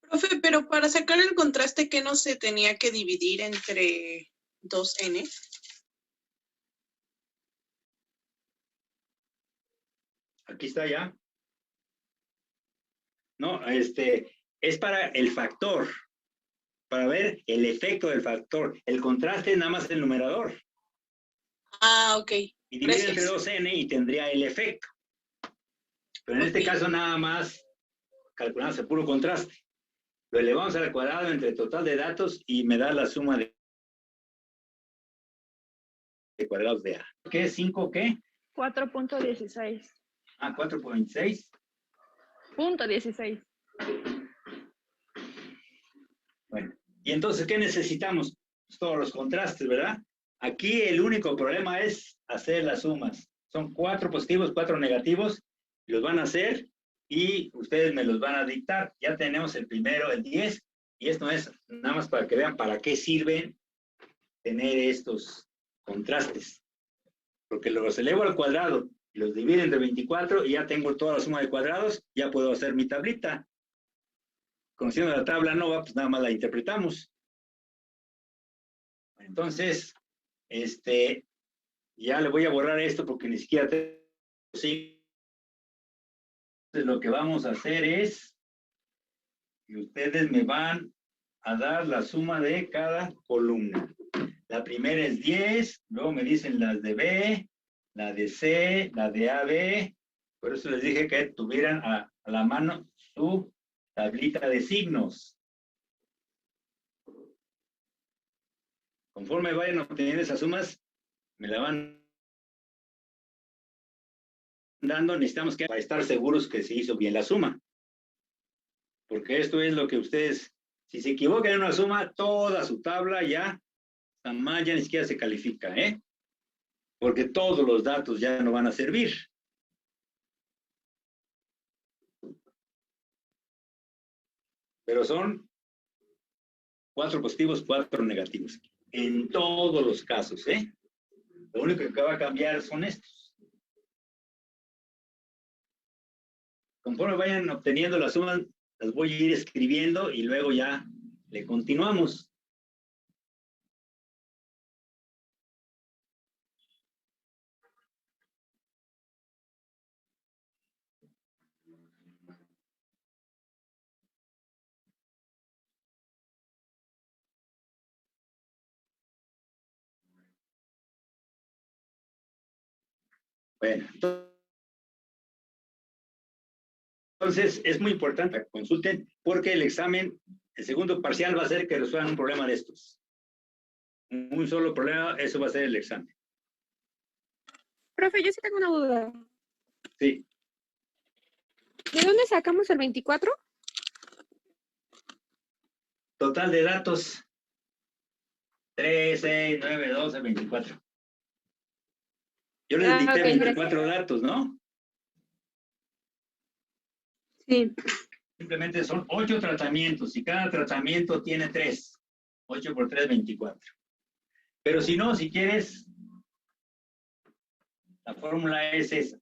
Profe, pero para sacar el contraste, ¿qué no se tenía que dividir entre 2n? Aquí está ya. No, es para el factor, para ver el efecto del factor. El contraste es nada más el numerador. Ah, ok. Y divide Gracias. entre 2n y tendría el efecto. Pero en este caso nada más calculamos el puro contraste. Lo elevamos al cuadrado entre total de datos y me da la suma de cuadrados de A. ¿Qué es 5 qué? 4.16. Ah, 4.6. Punto 16. Bueno, y entonces, ¿qué necesitamos? Pues todos los contrastes, ¿verdad? Aquí el único problema es hacer las sumas. Son 4 positivos, 4 negativos, los van a hacer y ustedes me los van a dictar. Ya tenemos el primero, el 10, y esto es nada más para que vean para qué sirven tener estos contrastes. Porque los elevo al cuadrado y los divido entre 24 y ya tengo toda la suma de cuadrados, ya puedo hacer mi tablita. Conociendo la tabla nova, pues nada más la interpretamos. Entonces, ya le voy a borrar esto porque ni siquiera sí. Entonces, lo que vamos a hacer es que ustedes me van a dar la suma de cada columna. La primera es 10, luego me dicen las de B, la de C, la de AB. Por eso les dije que tuvieran a la mano su tablita de signos. Conforme vayan obteniendo esas sumas, me la van dando. Necesitamos que para estar seguros que se hizo bien la suma. Porque esto es lo que ustedes, si se equivocan en una suma, toda su tabla ya, jamás ya ni siquiera se califica, ¿eh? Porque todos los datos ya no van a servir. Pero son 4 positivos, 4 negativos. En todos los casos, ¿eh? Lo único que va a cambiar son estos. Conforme vayan obteniendo las sumas, las voy a ir escribiendo y luego ya le continuamos. Bueno, entonces es muy importante que consulten porque el examen, el segundo parcial va a ser que resuelvan un problema de estos. Un solo problema, eso va a ser el examen. Profe, yo sí tengo una duda. Sí. ¿De dónde sacamos el 24? Total de datos. 3, 6, 9, 12, 24. Yo les dicté Ok, 24 datos, ¿no? Sí. Simplemente son 8 tratamientos y cada tratamiento tiene 3. 8 por 3, 24. Pero si no, si quieres, la fórmula es esa.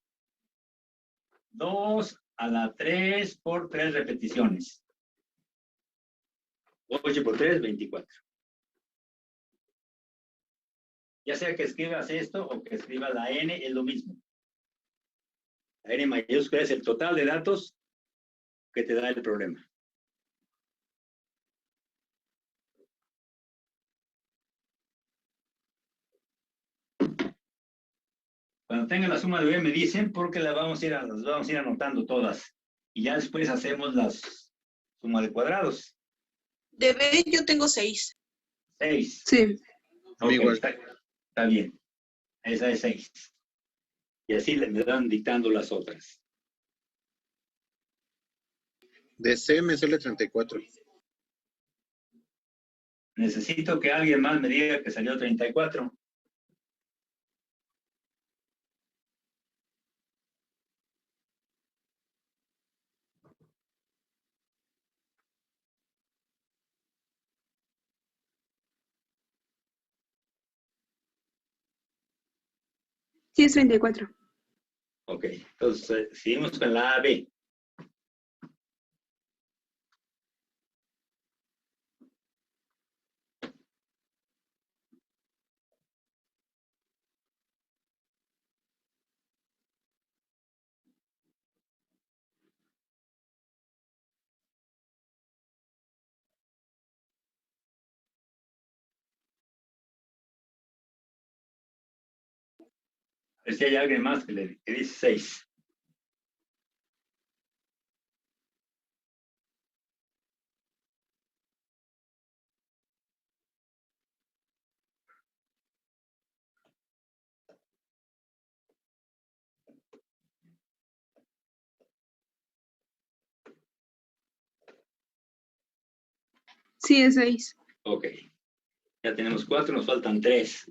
2 a la 3 por 3 repeticiones. 8 por 3, 24. Ya sea que escribas esto o que escribas la N, es lo mismo. La N mayúscula es el total de datos que te da el problema. Cuando tengan la suma de B me dicen porque las vamos a ir anotando todas. Y ya después hacemos las suma de cuadrados. De B yo tengo 6. 6. Sí. Ok, Igual. está bien. Esa es 6. Y así me van dictando las otras. De C me sale 34. Necesito que alguien más me diga que salió 34. Sí, es 34. Ok, entonces seguimos con la AB. A ver si hay alguien más que dice 6. Sí, es 6. Ok. Ya tenemos 4, nos faltan 3.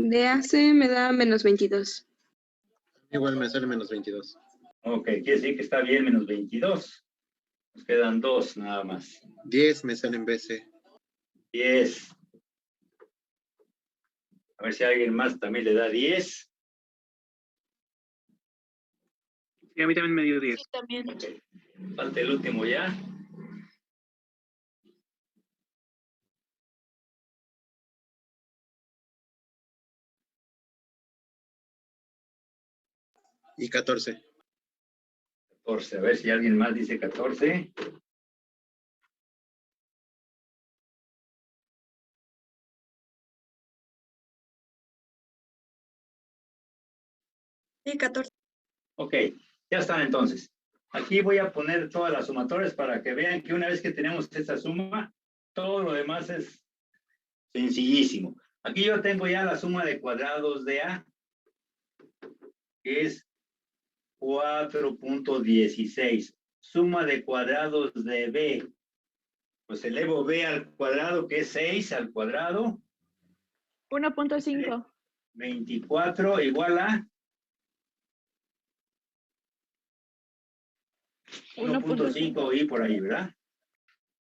De AC me da menos 22. Igual me sale menos 22. Ok, quiere decir que está bien menos 22. Nos quedan 2 nada más. 10 me sale en BC. 10. A ver si alguien más también le da 10. Sí, a mí también me dio 10. Sí, también. Falta el último ya. Y 14. 14. A ver si alguien más dice 14. Sí, 14. Ok, ya están entonces. Aquí voy a poner todas las sumatorias para que vean que una vez que tenemos esta suma, todo lo demás es sencillísimo. Aquí yo tengo ya la suma de cuadrados de A, que es 4.16. Suma de cuadrados de B, pues elevo B al cuadrado, que es 6 al cuadrado. 1.5. 24 igual a 1.5 y por ahí, ¿verdad?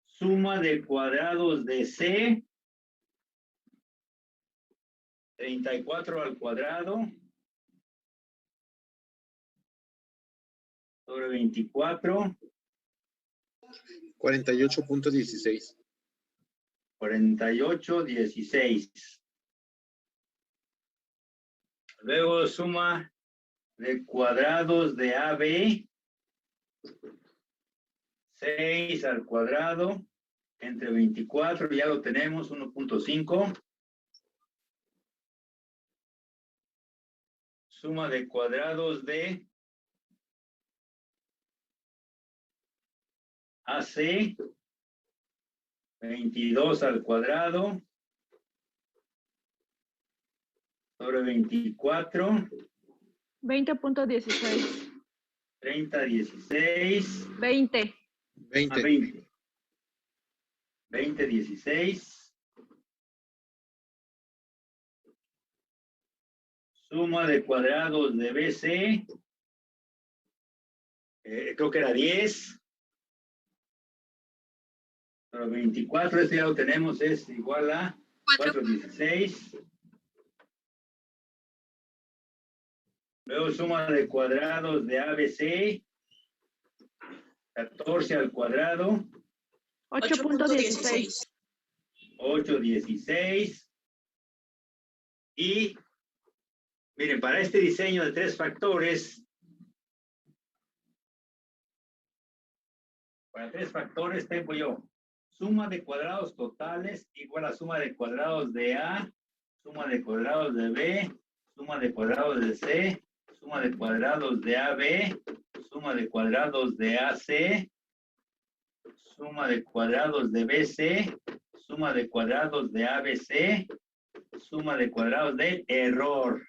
Suma de cuadrados de C, 34 al cuadrado, sobre 24, 48.16. 48.16. Luego suma de cuadrados de AB, 6 al cuadrado, entre 24, ya lo tenemos, 1.5. Suma de cuadrados de AC, 22 al cuadrado, sobre 24, 20.16. 30, 16, 20. a 20. 20. 20, 16. Suma de cuadrados de BC, creo que era 10. Pero 24, este ya lo tenemos, es igual a 416. Luego suma de cuadrados de ABC, 14 al cuadrado, 8.16. 816. Y miren, para este diseño de 3 factores, para 3 factores tengo yo suma de cuadrados totales igual a suma de cuadrados de A, suma de cuadrados de B, suma de cuadrados de C, suma de cuadrados de AB, suma de cuadrados de AC, suma de cuadrados de BC, suma de cuadrados de ABC, suma de cuadrados de error.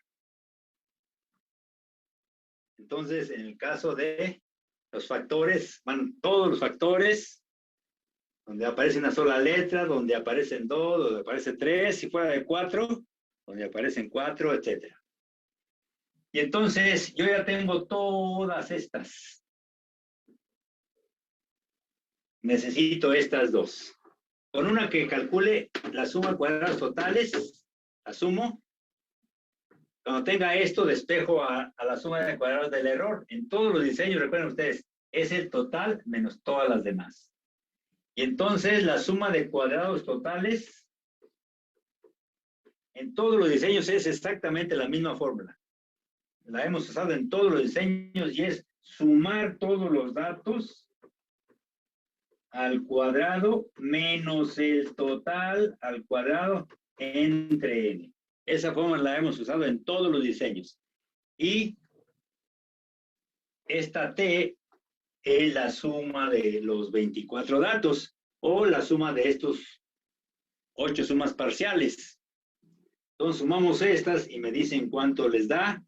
Entonces, en el caso de los factores, van todos los factores, donde aparece una sola letra, donde aparecen 2, donde aparece 3, si fuera de 4, donde aparecen 4, etc. Y entonces, yo ya tengo todas estas. Necesito estas dos. Con una que calcule la suma de cuadrados totales, la sumo. Cuando tenga esto, despejo a la suma de cuadrados del error. En todos los diseños, recuerden ustedes, es el total menos todas las demás. Y entonces la suma de cuadrados totales en todos los diseños es exactamente la misma fórmula. La hemos usado en todos los diseños y es sumar todos los datos al cuadrado menos el total al cuadrado entre n. Esa fórmula la hemos usado en todos los diseños. Y esta t es la suma de los 24 datos o la suma de estos 8 sumas parciales. Entonces sumamos estas y me dicen cuánto les da.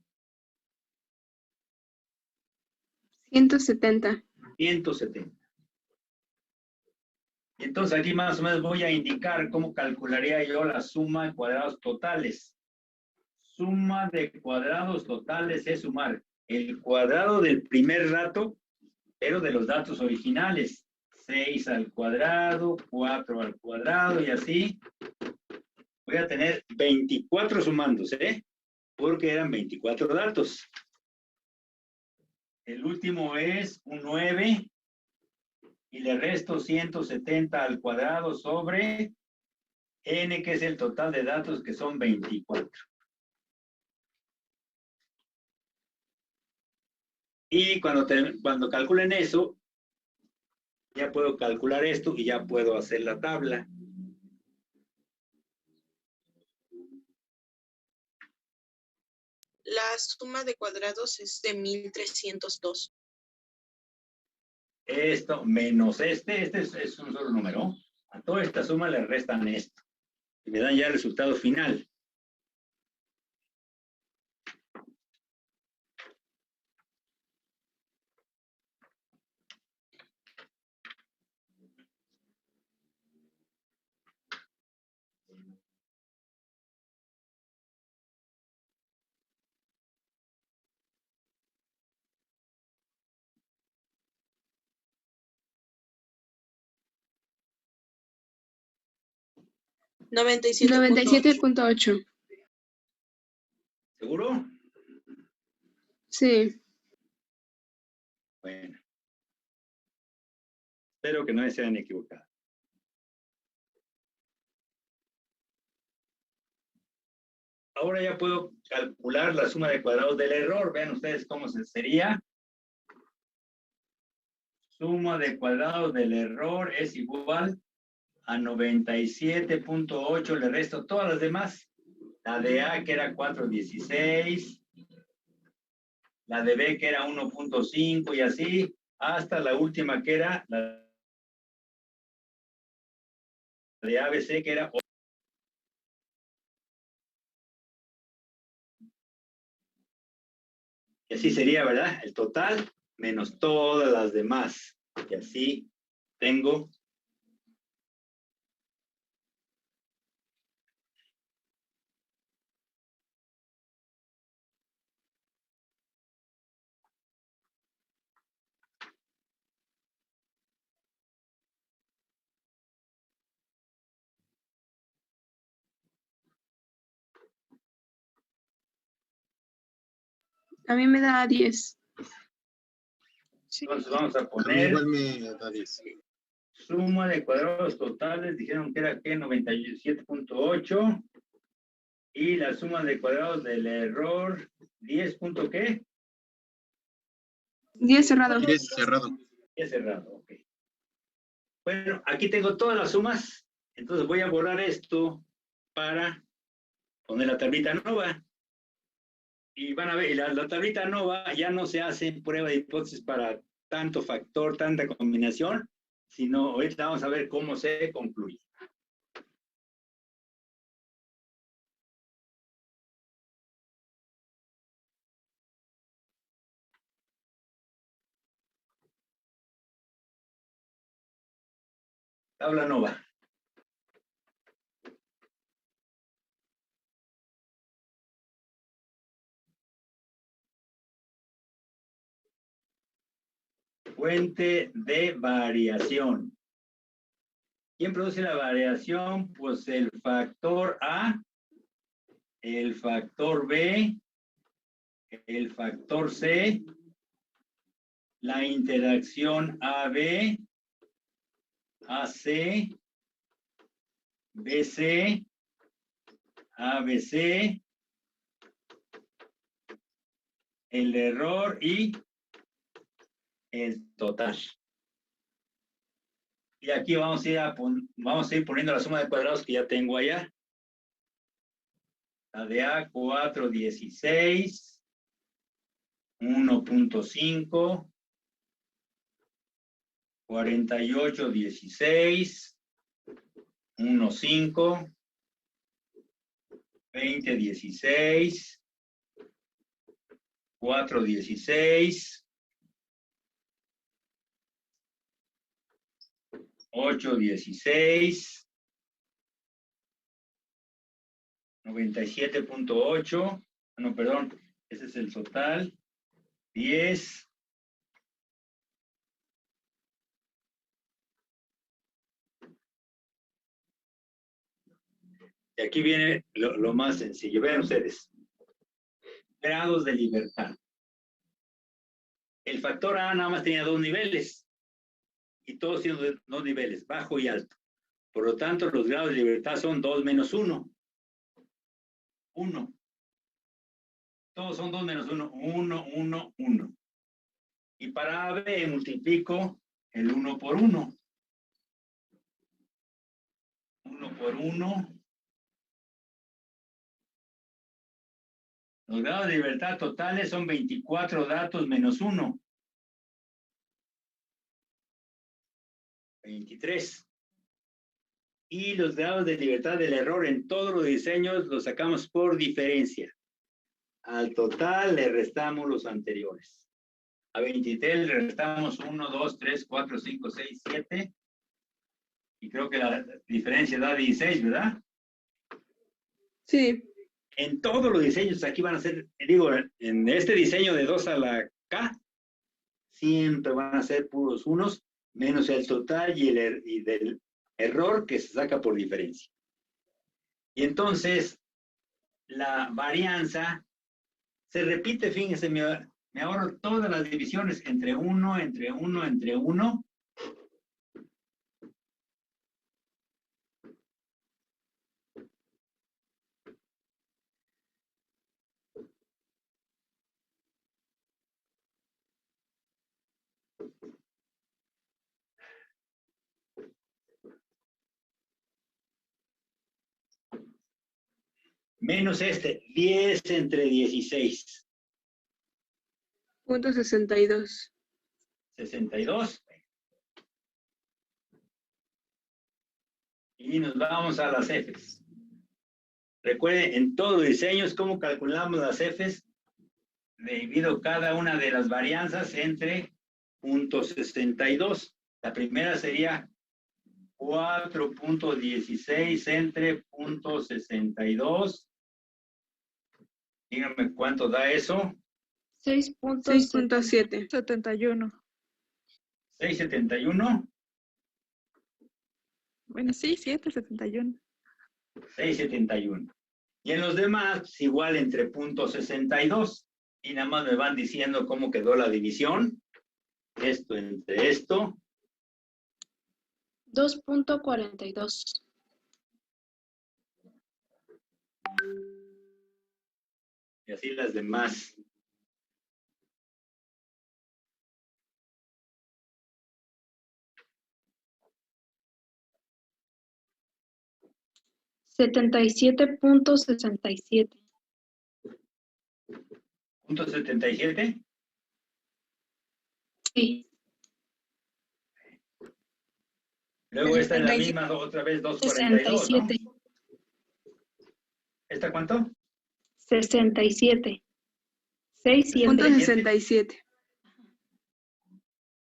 170. 170. Entonces aquí más o menos voy a indicar cómo calcularía yo la suma de cuadrados totales. Suma de cuadrados totales es sumar el cuadrado del primer dato, pero de los datos originales. 6 al cuadrado, 4 al cuadrado y así. Voy a tener 24 sumándose, porque eran 24 datos. El último es un 9 y le resto 170 al cuadrado sobre n, que es el total de datos, que son 24. Y cuando calculen eso, ya puedo calcular esto y ya puedo hacer la tabla. La suma de cuadrados es de 1302. Esto menos este es un solo número. A toda esta suma le restan esto. Y me dan ya el resultado final. Noventa y 97.8. ¿Seguro? Sí. Bueno. Espero que no se hayan equivocado. Ahora ya puedo calcular la suma de cuadrados del error. Vean ustedes cómo sería. Suma de cuadrados del error es igual a 97.8. Le resto todas las demás. La de A, que era 416. La de B, que era 1.5 y así. Hasta la última, que era la de ABC, que era 8. Y así sería, ¿verdad? El total menos todas las demás. Y así tengo A mí me da 10. Entonces vamos a A mí poner igual me da 10. suma de cuadrados totales. Dijeron que era ¿qué? 97.8. Y la suma de cuadrados del error, 10 punto ¿qué? 10 cerrado. 10 cerrado. 10 cerrado, ok. Bueno, aquí tengo todas las sumas. Entonces voy a borrar esto para poner la tablita nueva. Y van a ver, la tablita nova ya no se hace prueba de hipótesis para tanto factor, tanta combinación, sino ahorita vamos a ver cómo se concluye. Tabla nova. Fuente de variación. ¿Quién produce la variación? Pues el factor A, el factor B, el factor C, la interacción AB, AC, BC, ABC, el error y el total. Y aquí vamos a ir poniendo la suma de cuadrados que ya tengo allá. La de A, 416, 1.5, 4816, 1.5, 2016, 416, 816, 97.8, no, perdón, ese es el total, 10, y aquí viene lo más sencillo. Vean ustedes, grados de libertad. El factor A nada más tenía 2 niveles, y todos tienen 2 niveles, bajo y alto. Por lo tanto, los grados de libertad son 2 menos 1. 1. Todos son 2 menos 1. 1, 1, 1. Y para AB multiplico el 1 por 1. 1 por 1. Los grados de libertad totales son 24 datos menos 1. 23. Y los grados de libertad del error en todos los diseños los sacamos por diferencia. Al total le restamos los anteriores. A 23 le restamos 1, 2, 3, 4, 5, 6, 7. Y creo que la diferencia da 16, ¿verdad? Sí. En todos los diseños aquí van a ser, digo, en este diseño de 2 a la K, siempre van a ser puros unos, menos el total y del error que se saca por diferencia. Y entonces, la varianza se repite, fíjense, me ahorro todas las divisiones entre 1, entre 1, entre 1. Menos 10 entre 16. Punto 62. 62. Y nos vamos a las Fs. Recuerden, en todos los diseños, ¿cómo calculamos las Fs? Divido cada una de las varianzas entre .62. La primera sería 4.16 entre .62. Díganme cuánto da eso. 6.7. 71. 671. Bueno, sí, 771. 671. Y en los demás, pues, igual entre .62. Y nada más me van diciendo cómo quedó la división. Esto entre esto. 2.42. Y así las demás. $77.67. ¿.77? Sí. Luego esta es la misma, otra vez 242, ¿no? 67. ¿Esta cuánto? 67. Punto 6.7. 67.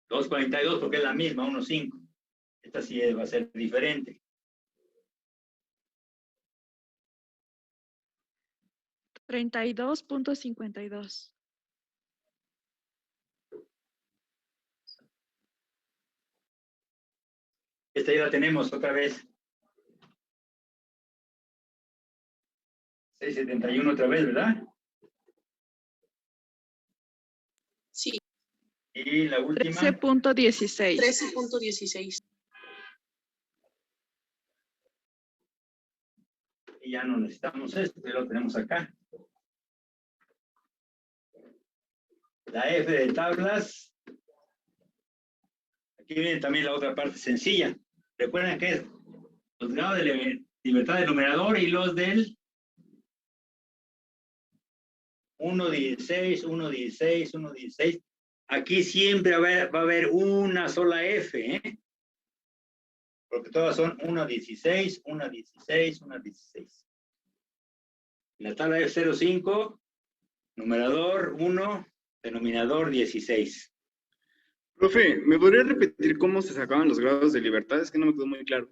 242 porque es la misma, 1.5. Esta sí va a ser diferente. 32.52. Esta ya la tenemos otra vez. 671 otra vez, ¿verdad? Sí. Y la última. 13.16. 13.16. Y ya no necesitamos esto, ya lo tenemos acá. La F de tablas. Aquí viene también la otra parte sencilla. Recuerden que es los grados de libertad del numerador y los del 1.16, 1.16, 1.16. Aquí siempre va a haber una sola F, ¿eh? Porque todas son 1.16, 1.16, 1.16. En la tabla F05, numerador 1, denominador 16. Profe, ¿me podría repetir cómo se sacaban los grados de libertad? Es que no me quedó muy claro.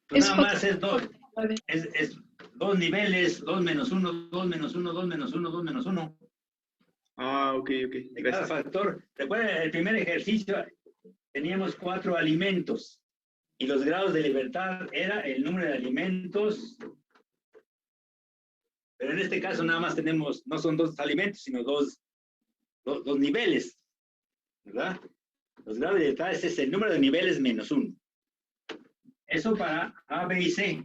Pues Es nada más es factor. dos niveles, 2 menos 1, 2 menos 1, 2 menos 1, 2 menos 1. Ah, ok, ok. De cada Gracias. factor. Recuerden, el primer ejercicio teníamos 4 alimentos y los grados de libertad era el número de alimentos. Pero en este caso nada más tenemos, no son 2 alimentos, sino dos niveles, ¿verdad? Los grados de libertad es el número de niveles menos 1. Eso para A, B y C.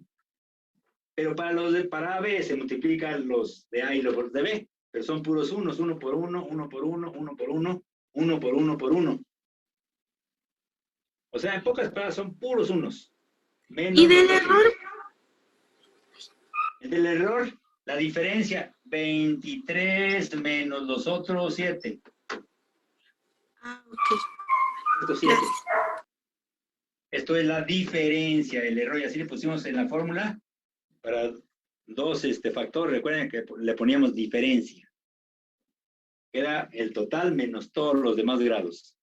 Pero para A, B se multiplican los de A y los de B. Pero son puros unos, 1 por 1, 1 por 1, 1 por 1, 1 por 1 por 1. O sea, en pocas palabras son puros unos. Menos ¿Y del error? del error, la diferencia, 23 menos los otros 7. Ah, ok. Estos 7. Esto es la diferencia, el error. Y así le pusimos en la fórmula para dos factores. Recuerden que le poníamos diferencia. Era el total menos todos los demás grados.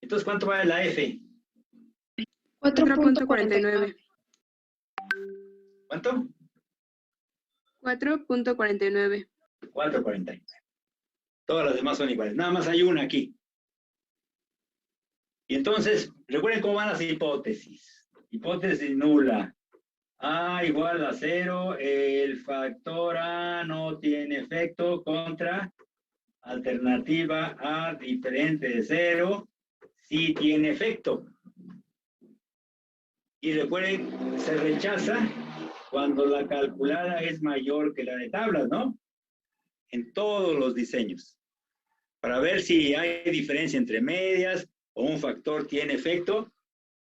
Entonces, ¿cuánto vale la F? 4.49. ¿Cuánto? 4.49. 4.49. Todas las demás son iguales. Nada más hay una aquí. Y entonces, recuerden cómo van las hipótesis. Hipótesis nula. A igual a 0. El factor A no tiene efecto contra alternativa A diferente de 0. Sí tiene efecto. Y recuerden, se rechaza cuando la calculada es mayor que la de tablas, ¿no? En todos los diseños. Para ver si hay diferencia entre medias o un factor tiene efecto,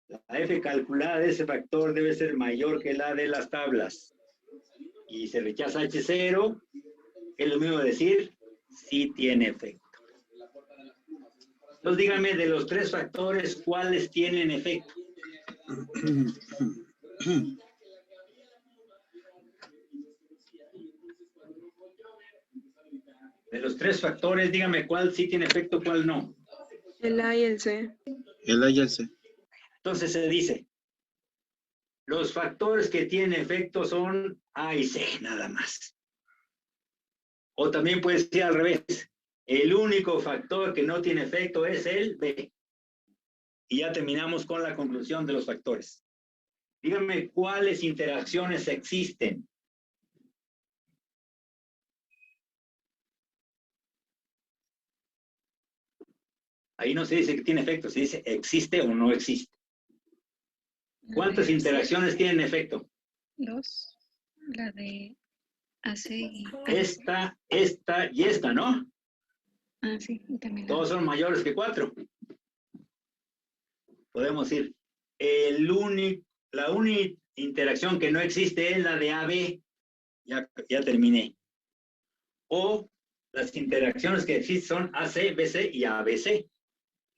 la F calculada de ese factor debe ser mayor que la de las tablas. Y se rechaza H0, es lo mismo decir, sí tiene efecto. Entonces díganme, de los 3 factores, ¿cuáles tienen efecto? De los 3 factores, dígame cuál sí tiene efecto, cuál no. El A y el C. El A y el C. Entonces se dice, los factores que tienen efecto son A y C, nada más. O también puede ser al revés. El único factor que no tiene efecto es el B. Y ya terminamos con la conclusión de los factores. Díganme cuáles interacciones existen. Ahí no se dice que tiene efecto, se dice existe o no existe. ¿Cuántas interacciones tienen efecto? 2. La de AC y... Esta y esta, ¿no? Ah, sí, y también la Todos son mayores que 4. Podemos decir, la única interacción que no existe es la de AB. Ya terminé. O las interacciones que existen son AC, BC y ABC.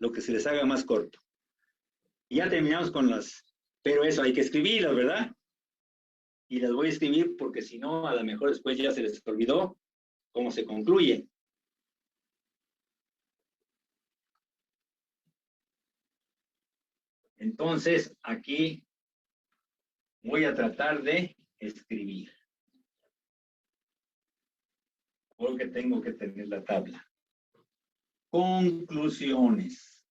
Lo que se les haga más corto. Y ya terminamos con las... Pero eso hay que escribirlas, ¿verdad? Y las voy a escribir porque si no, a lo mejor después ya se les olvidó cómo se concluye. Entonces, aquí voy a tratar de escribir. Porque tengo que tener la tabla. Conclusiones.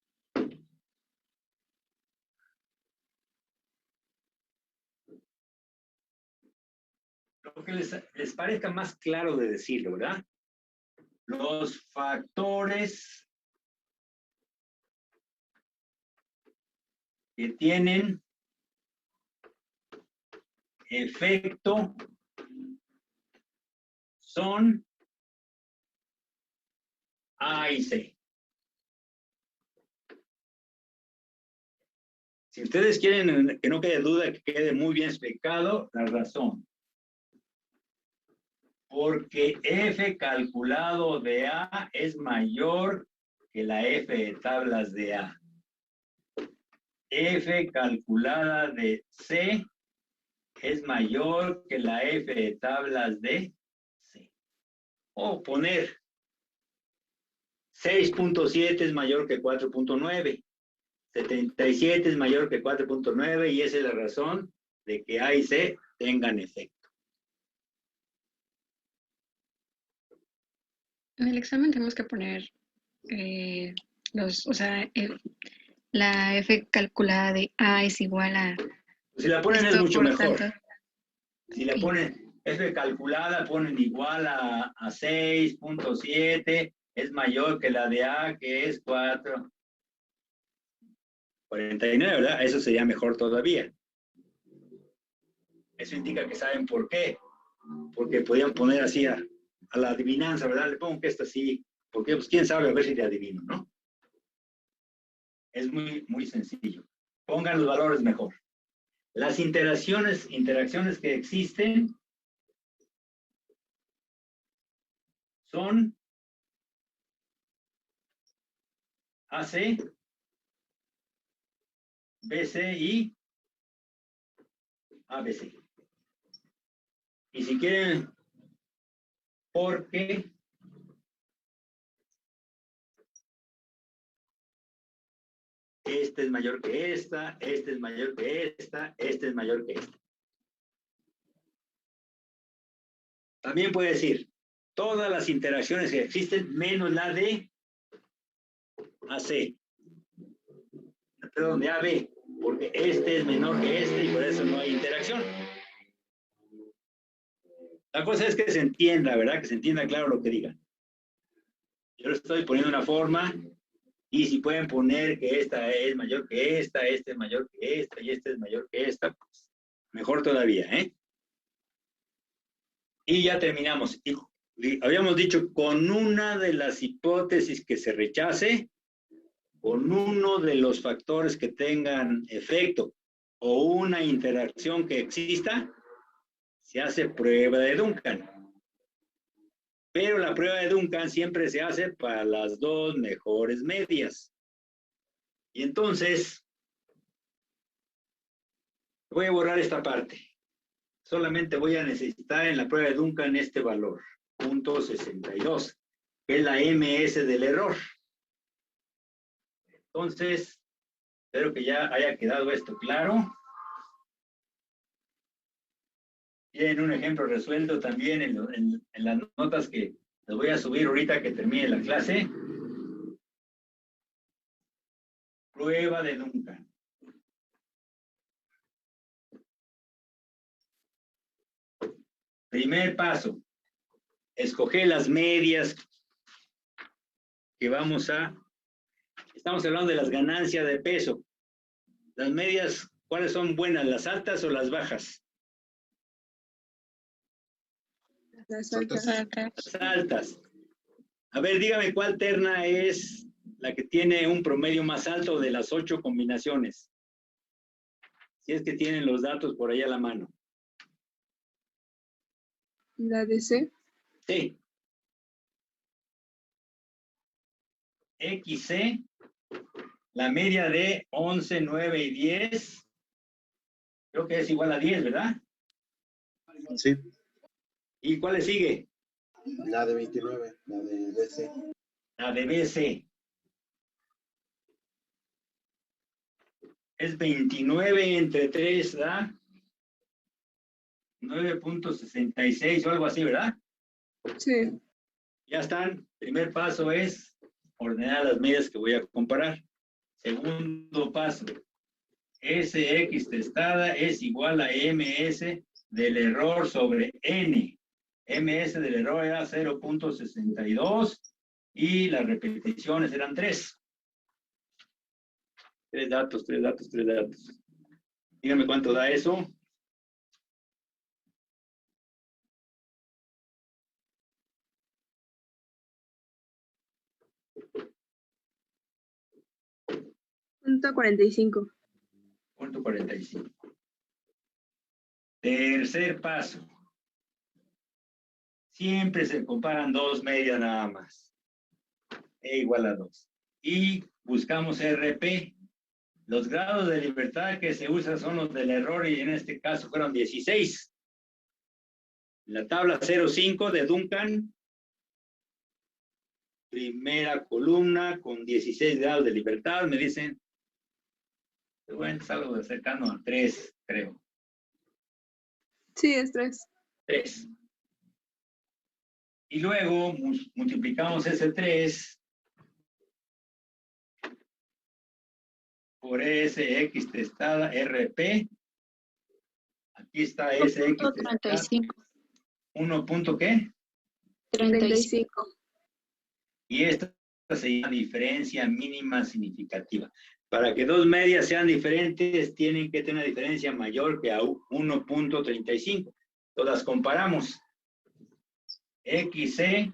Lo que les parezca más claro de decirlo, ¿verdad? Los factores que tienen efecto son A y C. Si ustedes quieren que no quede duda, que quede muy bien explicado la razón. Porque F calculado de A es mayor que la F de tablas de A. F calculada de C es mayor que la F de tablas de C. O poner 6.7 es mayor que 4.9. 77 es mayor que 4.9 y esa es la razón de que A y C tengan efecto. En el examen tenemos que poner la F calculada de A es igual a Si la ponen es esto, mucho por mejor. tanto. Si la Ok. ponen F calculada, ponen igual a 6.7, es mayor que la de A, que es 4.49, ¿verdad? Eso sería mejor todavía. Eso indica que saben por qué. Porque podían poner así a la adivinanza, ¿verdad? Le pongo que esto así, porque pues quién sabe, a ver si le adivino, ¿no? Es muy, muy sencillo. Pongan los valores mejor. Las interacciones que existen son AC, BC y ABC. Y si quieren, porque este es mayor que esta, este es mayor que esta, este es mayor que esta. También puede decir todas las interacciones que existen menos la de AC. Perdón, de AB, porque este es menor que este y por eso no hay interacción. La cosa es que se entienda, ¿verdad? Que se entienda claro lo que digan. Yo le estoy poniendo una forma y si pueden poner que esta es mayor que esta es mayor que esta y esta es mayor que esta, pues mejor todavía, ¿eh? Y ya terminamos. Y habíamos dicho con una de las hipótesis que se rechace, con uno de los factores que tengan efecto o una interacción que exista, se hace prueba de Duncan. Pero la prueba de Duncan siempre se hace para las dos mejores medias. Y entonces, voy a borrar esta parte. Solamente voy a necesitar en la prueba de Duncan este valor, 0.62, que es la MS del error. Entonces, espero que ya haya quedado esto claro. Tienen un ejemplo resuelto también en las notas que les voy a subir ahorita que termine la clase. Prueba de Duncan. Primer paso, escoger las medias que vamos a... Estamos hablando de las ganancias de peso. Las medias, ¿cuáles son buenas? ¿Las altas o las bajas? Las Altas. altas. Las altas. A ver, dígame cuál terna es la que tiene un promedio más alto de las 8 combinaciones. Si es que tienen los datos por ahí a la mano. La de C. Sí. XC, la media de 11, 9 y 10, creo que es igual a 10, ¿verdad? Sí, ¿Y cuál le sigue? la de 29, la de BC. La de BC. Es 29 entre 3, ¿verdad? 9.66 o algo así, ¿verdad? Sí. Ya están. Primer paso es ordenar las medias que voy a comparar. Segundo paso, SX testada es igual a MS del error sobre N. MS del error era 0.62 y las repeticiones eran 3. 3 datos. Dígame cuánto da eso. .45. Punto 45. Tercer paso. Siempre se comparan dos medias nada más. E igual a 2. Y buscamos RP. Los grados de libertad que se usan son los del error y en este caso fueron 16. La tabla 05 de Duncan, primera columna con 16 grados de libertad, me dicen, bueno, es algo de cercano a 3, creo. Sí, es 3. 3. Y luego multiplicamos ese 3 por SX testada RP. Aquí está SX testada. 35. 1 punto ¿qué? 35. Y esta se llama diferencia mínima significativa. Para que dos medias sean diferentes, tienen que tener una diferencia mayor que a 1.35. Entonces las comparamos. XC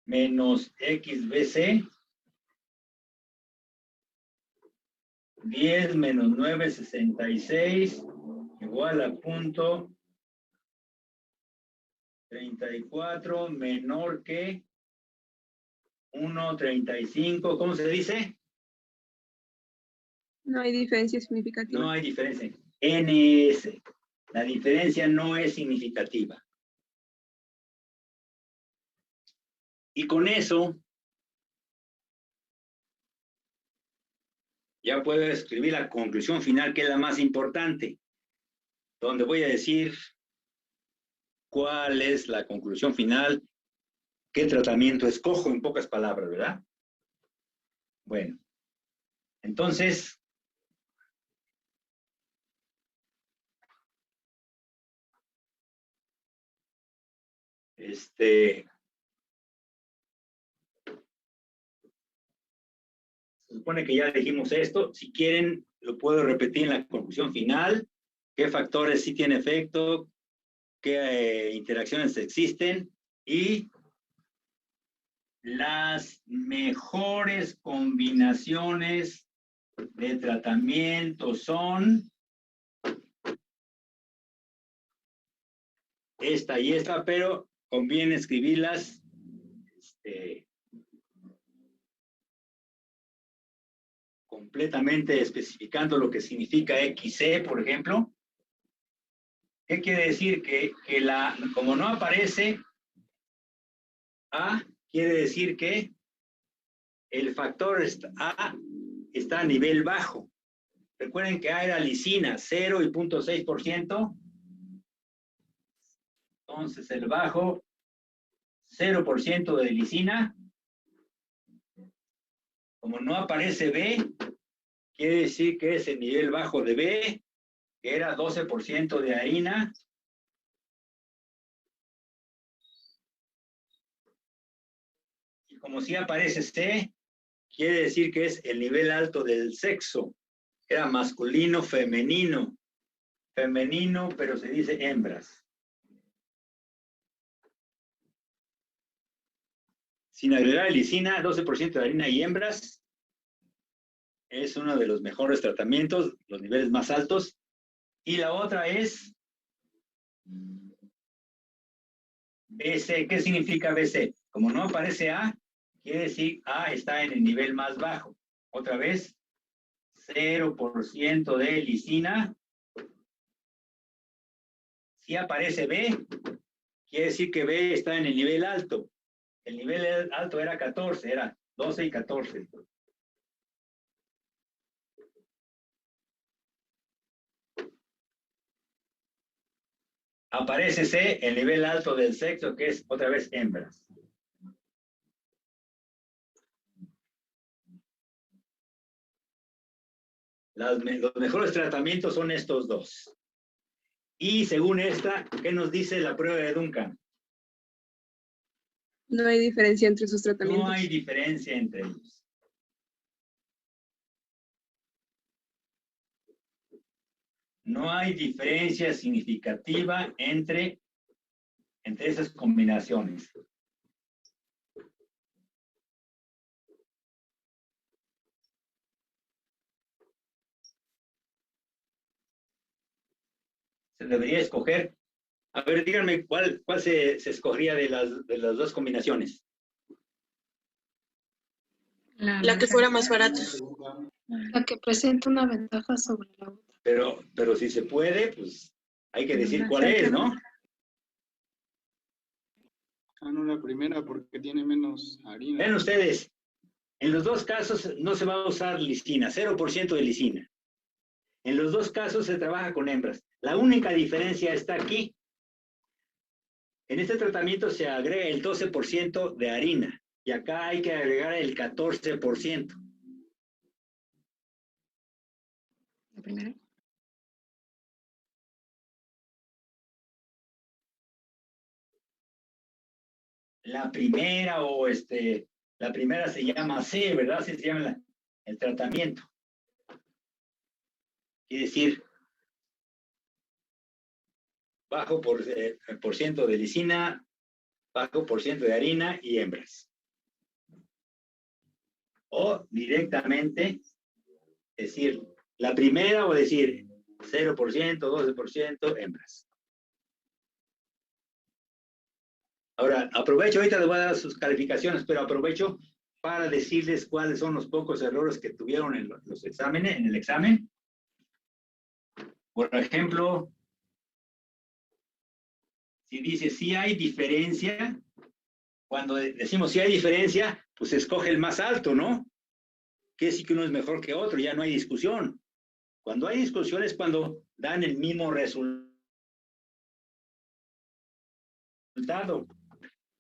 menos XBC. 10 menos 9, 66. Igual a punto 34 menor que 1.35. ¿Cómo se dice? No hay diferencia significativa. No hay diferencia. NS. La diferencia no es significativa. Y con eso ya puedo escribir la conclusión final, que es la más importante, donde voy a decir cuál es la conclusión final, qué tratamiento escojo, en pocas palabras, ¿verdad? Bueno, entonces, se supone que ya dijimos esto. Si quieren, lo puedo repetir en la conclusión final. ¿Qué factores sí tienen efecto? ¿Qué interacciones existen? Y las mejores combinaciones de tratamiento son esta y esta, pero conviene escribirlas completamente especificando lo que significa XC, por ejemplo. ¿Qué quiere decir? Que como no aparece A, quiere decir que el factor A está a nivel bajo. Recuerden que A era lisina, 0 y 0.6%. Entonces el bajo, 0% de lisina. Como no aparece B, quiere decir que es el nivel bajo de B, que era 12% de harina. Y como sí aparece C, quiere decir que es el nivel alto del sexo. Era masculino, femenino. Femenino, pero se dice hembras. Sin agregar lisina, 12% de harina y hembras. Es uno de los mejores tratamientos, los niveles más altos. Y la otra es BC. ¿Qué significa BC? Como no aparece A, quiere decir A está en el nivel más bajo. Otra vez, 0% de lisina. Si aparece B, quiere decir que B está en el nivel alto. El nivel alto era 14, era 12 y 14. Aparece C, el nivel alto del sexo, que es otra vez hembras. Los mejores tratamientos son estos dos. Y según esta, ¿qué nos dice la prueba de Duncan? No hay diferencia entre sus tratamientos. No hay diferencia entre ellos. No hay diferencia significativa entre esas combinaciones. se debería escoger. A ver, díganme cuál se escogería de las dos combinaciones. La que fuera más barata. La que presenta una ventaja sobre la otra. Pero si se puede, pues hay que decir Más cuál es, cercana. ¿no? Ah, no, la primera porque tiene menos harina. Vean ustedes, en los dos casos no se va a usar lisina, 0% de lisina. En los dos casos se trabaja con hembras. La única diferencia está aquí. En este tratamiento se agrega el 12% de harina y acá hay que agregar el 14%. La primera. La primera la primera se llama C, ¿verdad? Así se llama el tratamiento. Quiere decir, bajo por ciento de lisina, bajo por ciento de harina y hembras. O directamente decir la primera o decir 0%, 12% hembras. Ahora, aprovecho, ahorita les voy a dar sus calificaciones, pero aprovecho para decirles cuáles son los pocos errores que tuvieron en los exámenes, en el examen. Por ejemplo, si dice si hay diferencia, cuando decimos si hay diferencia, pues se escoge el más alto, ¿no? Quiere decir que uno es mejor que otro, ya no hay discusión. Cuando hay discusión es cuando dan el mismo resultado.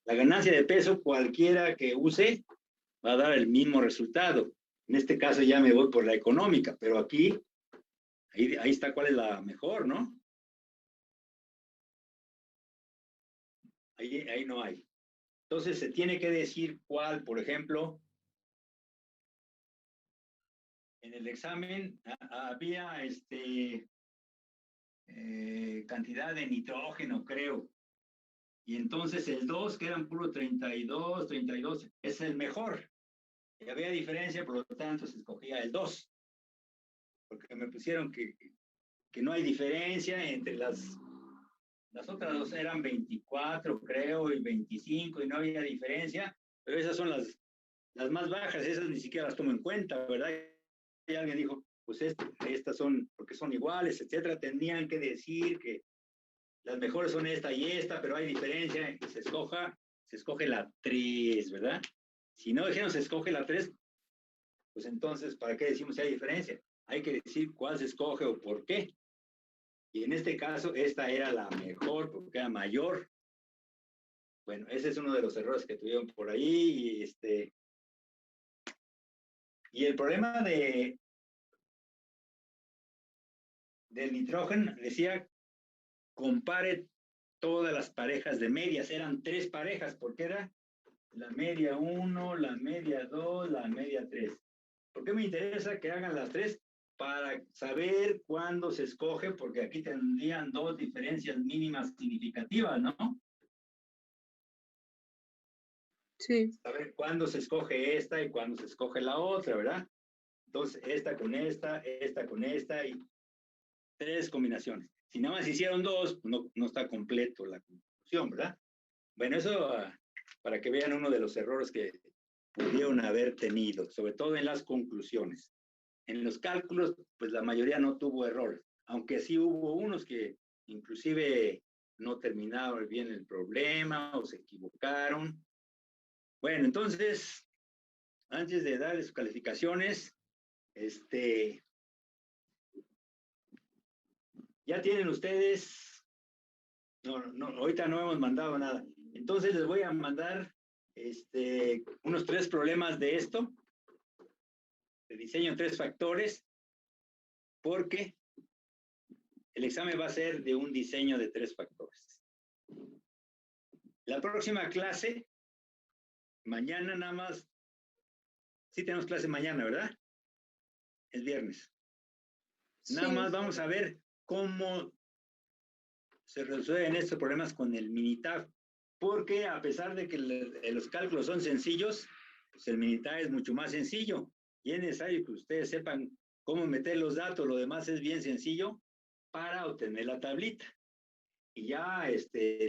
La ganancia de peso, cualquiera que use, va a dar el mismo resultado. En este caso ya me voy por la económica, pero aquí, ahí está cuál es la mejor, ¿no? Ahí no hay. Entonces se tiene que decir cuál, por ejemplo, en el examen había cantidad de nitrógeno, creo. Y entonces el 2, que eran puro 32, es el mejor. Y había diferencia, por lo tanto se escogía el 2. Porque me pusieron que no hay diferencia entre las otras dos, eran 24, creo, y 25, y no había diferencia. Pero esas son las más bajas, esas ni siquiera las tomo en cuenta, ¿verdad? Y alguien dijo, pues estas son, porque son iguales, etcétera. Tenían que decir que las mejores son esta y esta, pero hay diferencia, y se escoge la 3, ¿verdad? Si no dijeron se escoge la 3, pues entonces, ¿para qué decimos si hay diferencia? Hay que decir cuál se escoge o por qué. Y en este caso, esta era la mejor porque era mayor. Bueno, ese es uno de los errores que tuvieron por ahí. Y el problema del nitrógeno, decía, compare todas las parejas de medias. Eran 3 parejas, porque era la media 1, la media 2, la media 3. ¿Por qué me interesa que hagan las 3? Para saber cuándo se escoge, porque aquí tendrían 2 diferencias mínimas significativas, ¿no? Sí. Saber cuándo se escoge esta y cuándo se escoge la otra, ¿verdad? Entonces, esta con esta y 3 combinaciones. Si nada más hicieron 2, no está completo la conclusión, ¿verdad? Bueno, eso para que vean uno de los errores que pudieron haber tenido, sobre todo en las conclusiones. En los cálculos, pues la mayoría no tuvo errores, aunque sí hubo unos que inclusive no terminaron bien el problema o se equivocaron. Bueno, entonces, antes de darles sus calificaciones, ya tienen ustedes, no, ahorita no hemos mandado nada. Entonces les voy a mandar unos 3 problemas de esto, de diseño en 3 factores, porque el examen va a ser de un diseño de 3 factores. La próxima clase, mañana nada más, sí tenemos clase mañana, ¿verdad? Es viernes. Nada más vamos a ver cómo se resuelven estos problemas con el Minitab, porque a pesar de que los cálculos son sencillos, pues el Minitab es mucho más sencillo y es necesario que ustedes sepan cómo meter los datos, lo demás es bien sencillo, para obtener la tablita. Y ya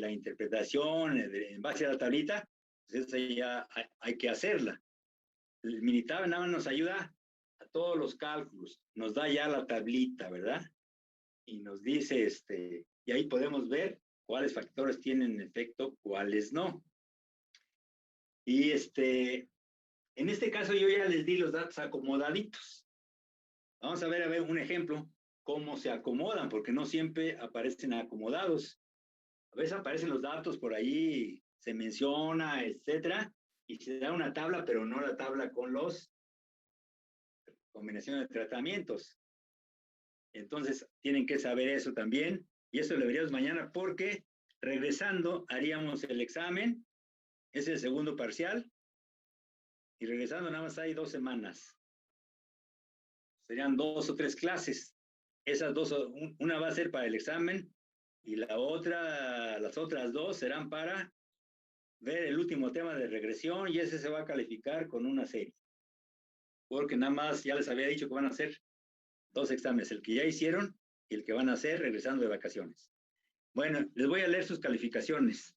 la interpretación en base a la tablita, pues esa ya hay que hacerla. El Minitab nada más nos ayuda a todos los cálculos, nos da ya la tablita, ¿verdad? Y nos dice, y ahí podemos ver cuáles factores tienen efecto, cuáles no. Y en este caso yo ya les di los datos acomodaditos. Vamos a ver un ejemplo, cómo se acomodan, porque no siempre aparecen acomodados. A veces aparecen los datos por ahí, se menciona, etcétera, y se da una tabla, pero no la tabla con los combinaciones de tratamientos. Entonces, tienen que saber eso también, y eso lo veríamos mañana, porque regresando haríamos el examen, es el segundo parcial, y regresando nada más hay 2 semanas. Serían 2 o 3 clases. Esas 2, una va a ser para el examen, y las otras 2 serán para ver el último tema de regresión, y ese se va a calificar con una serie. Porque nada más ya les había dicho que van a hacer 2 exámenes, el que ya hicieron y el que van a hacer regresando de vacaciones. Bueno, les voy a leer sus calificaciones.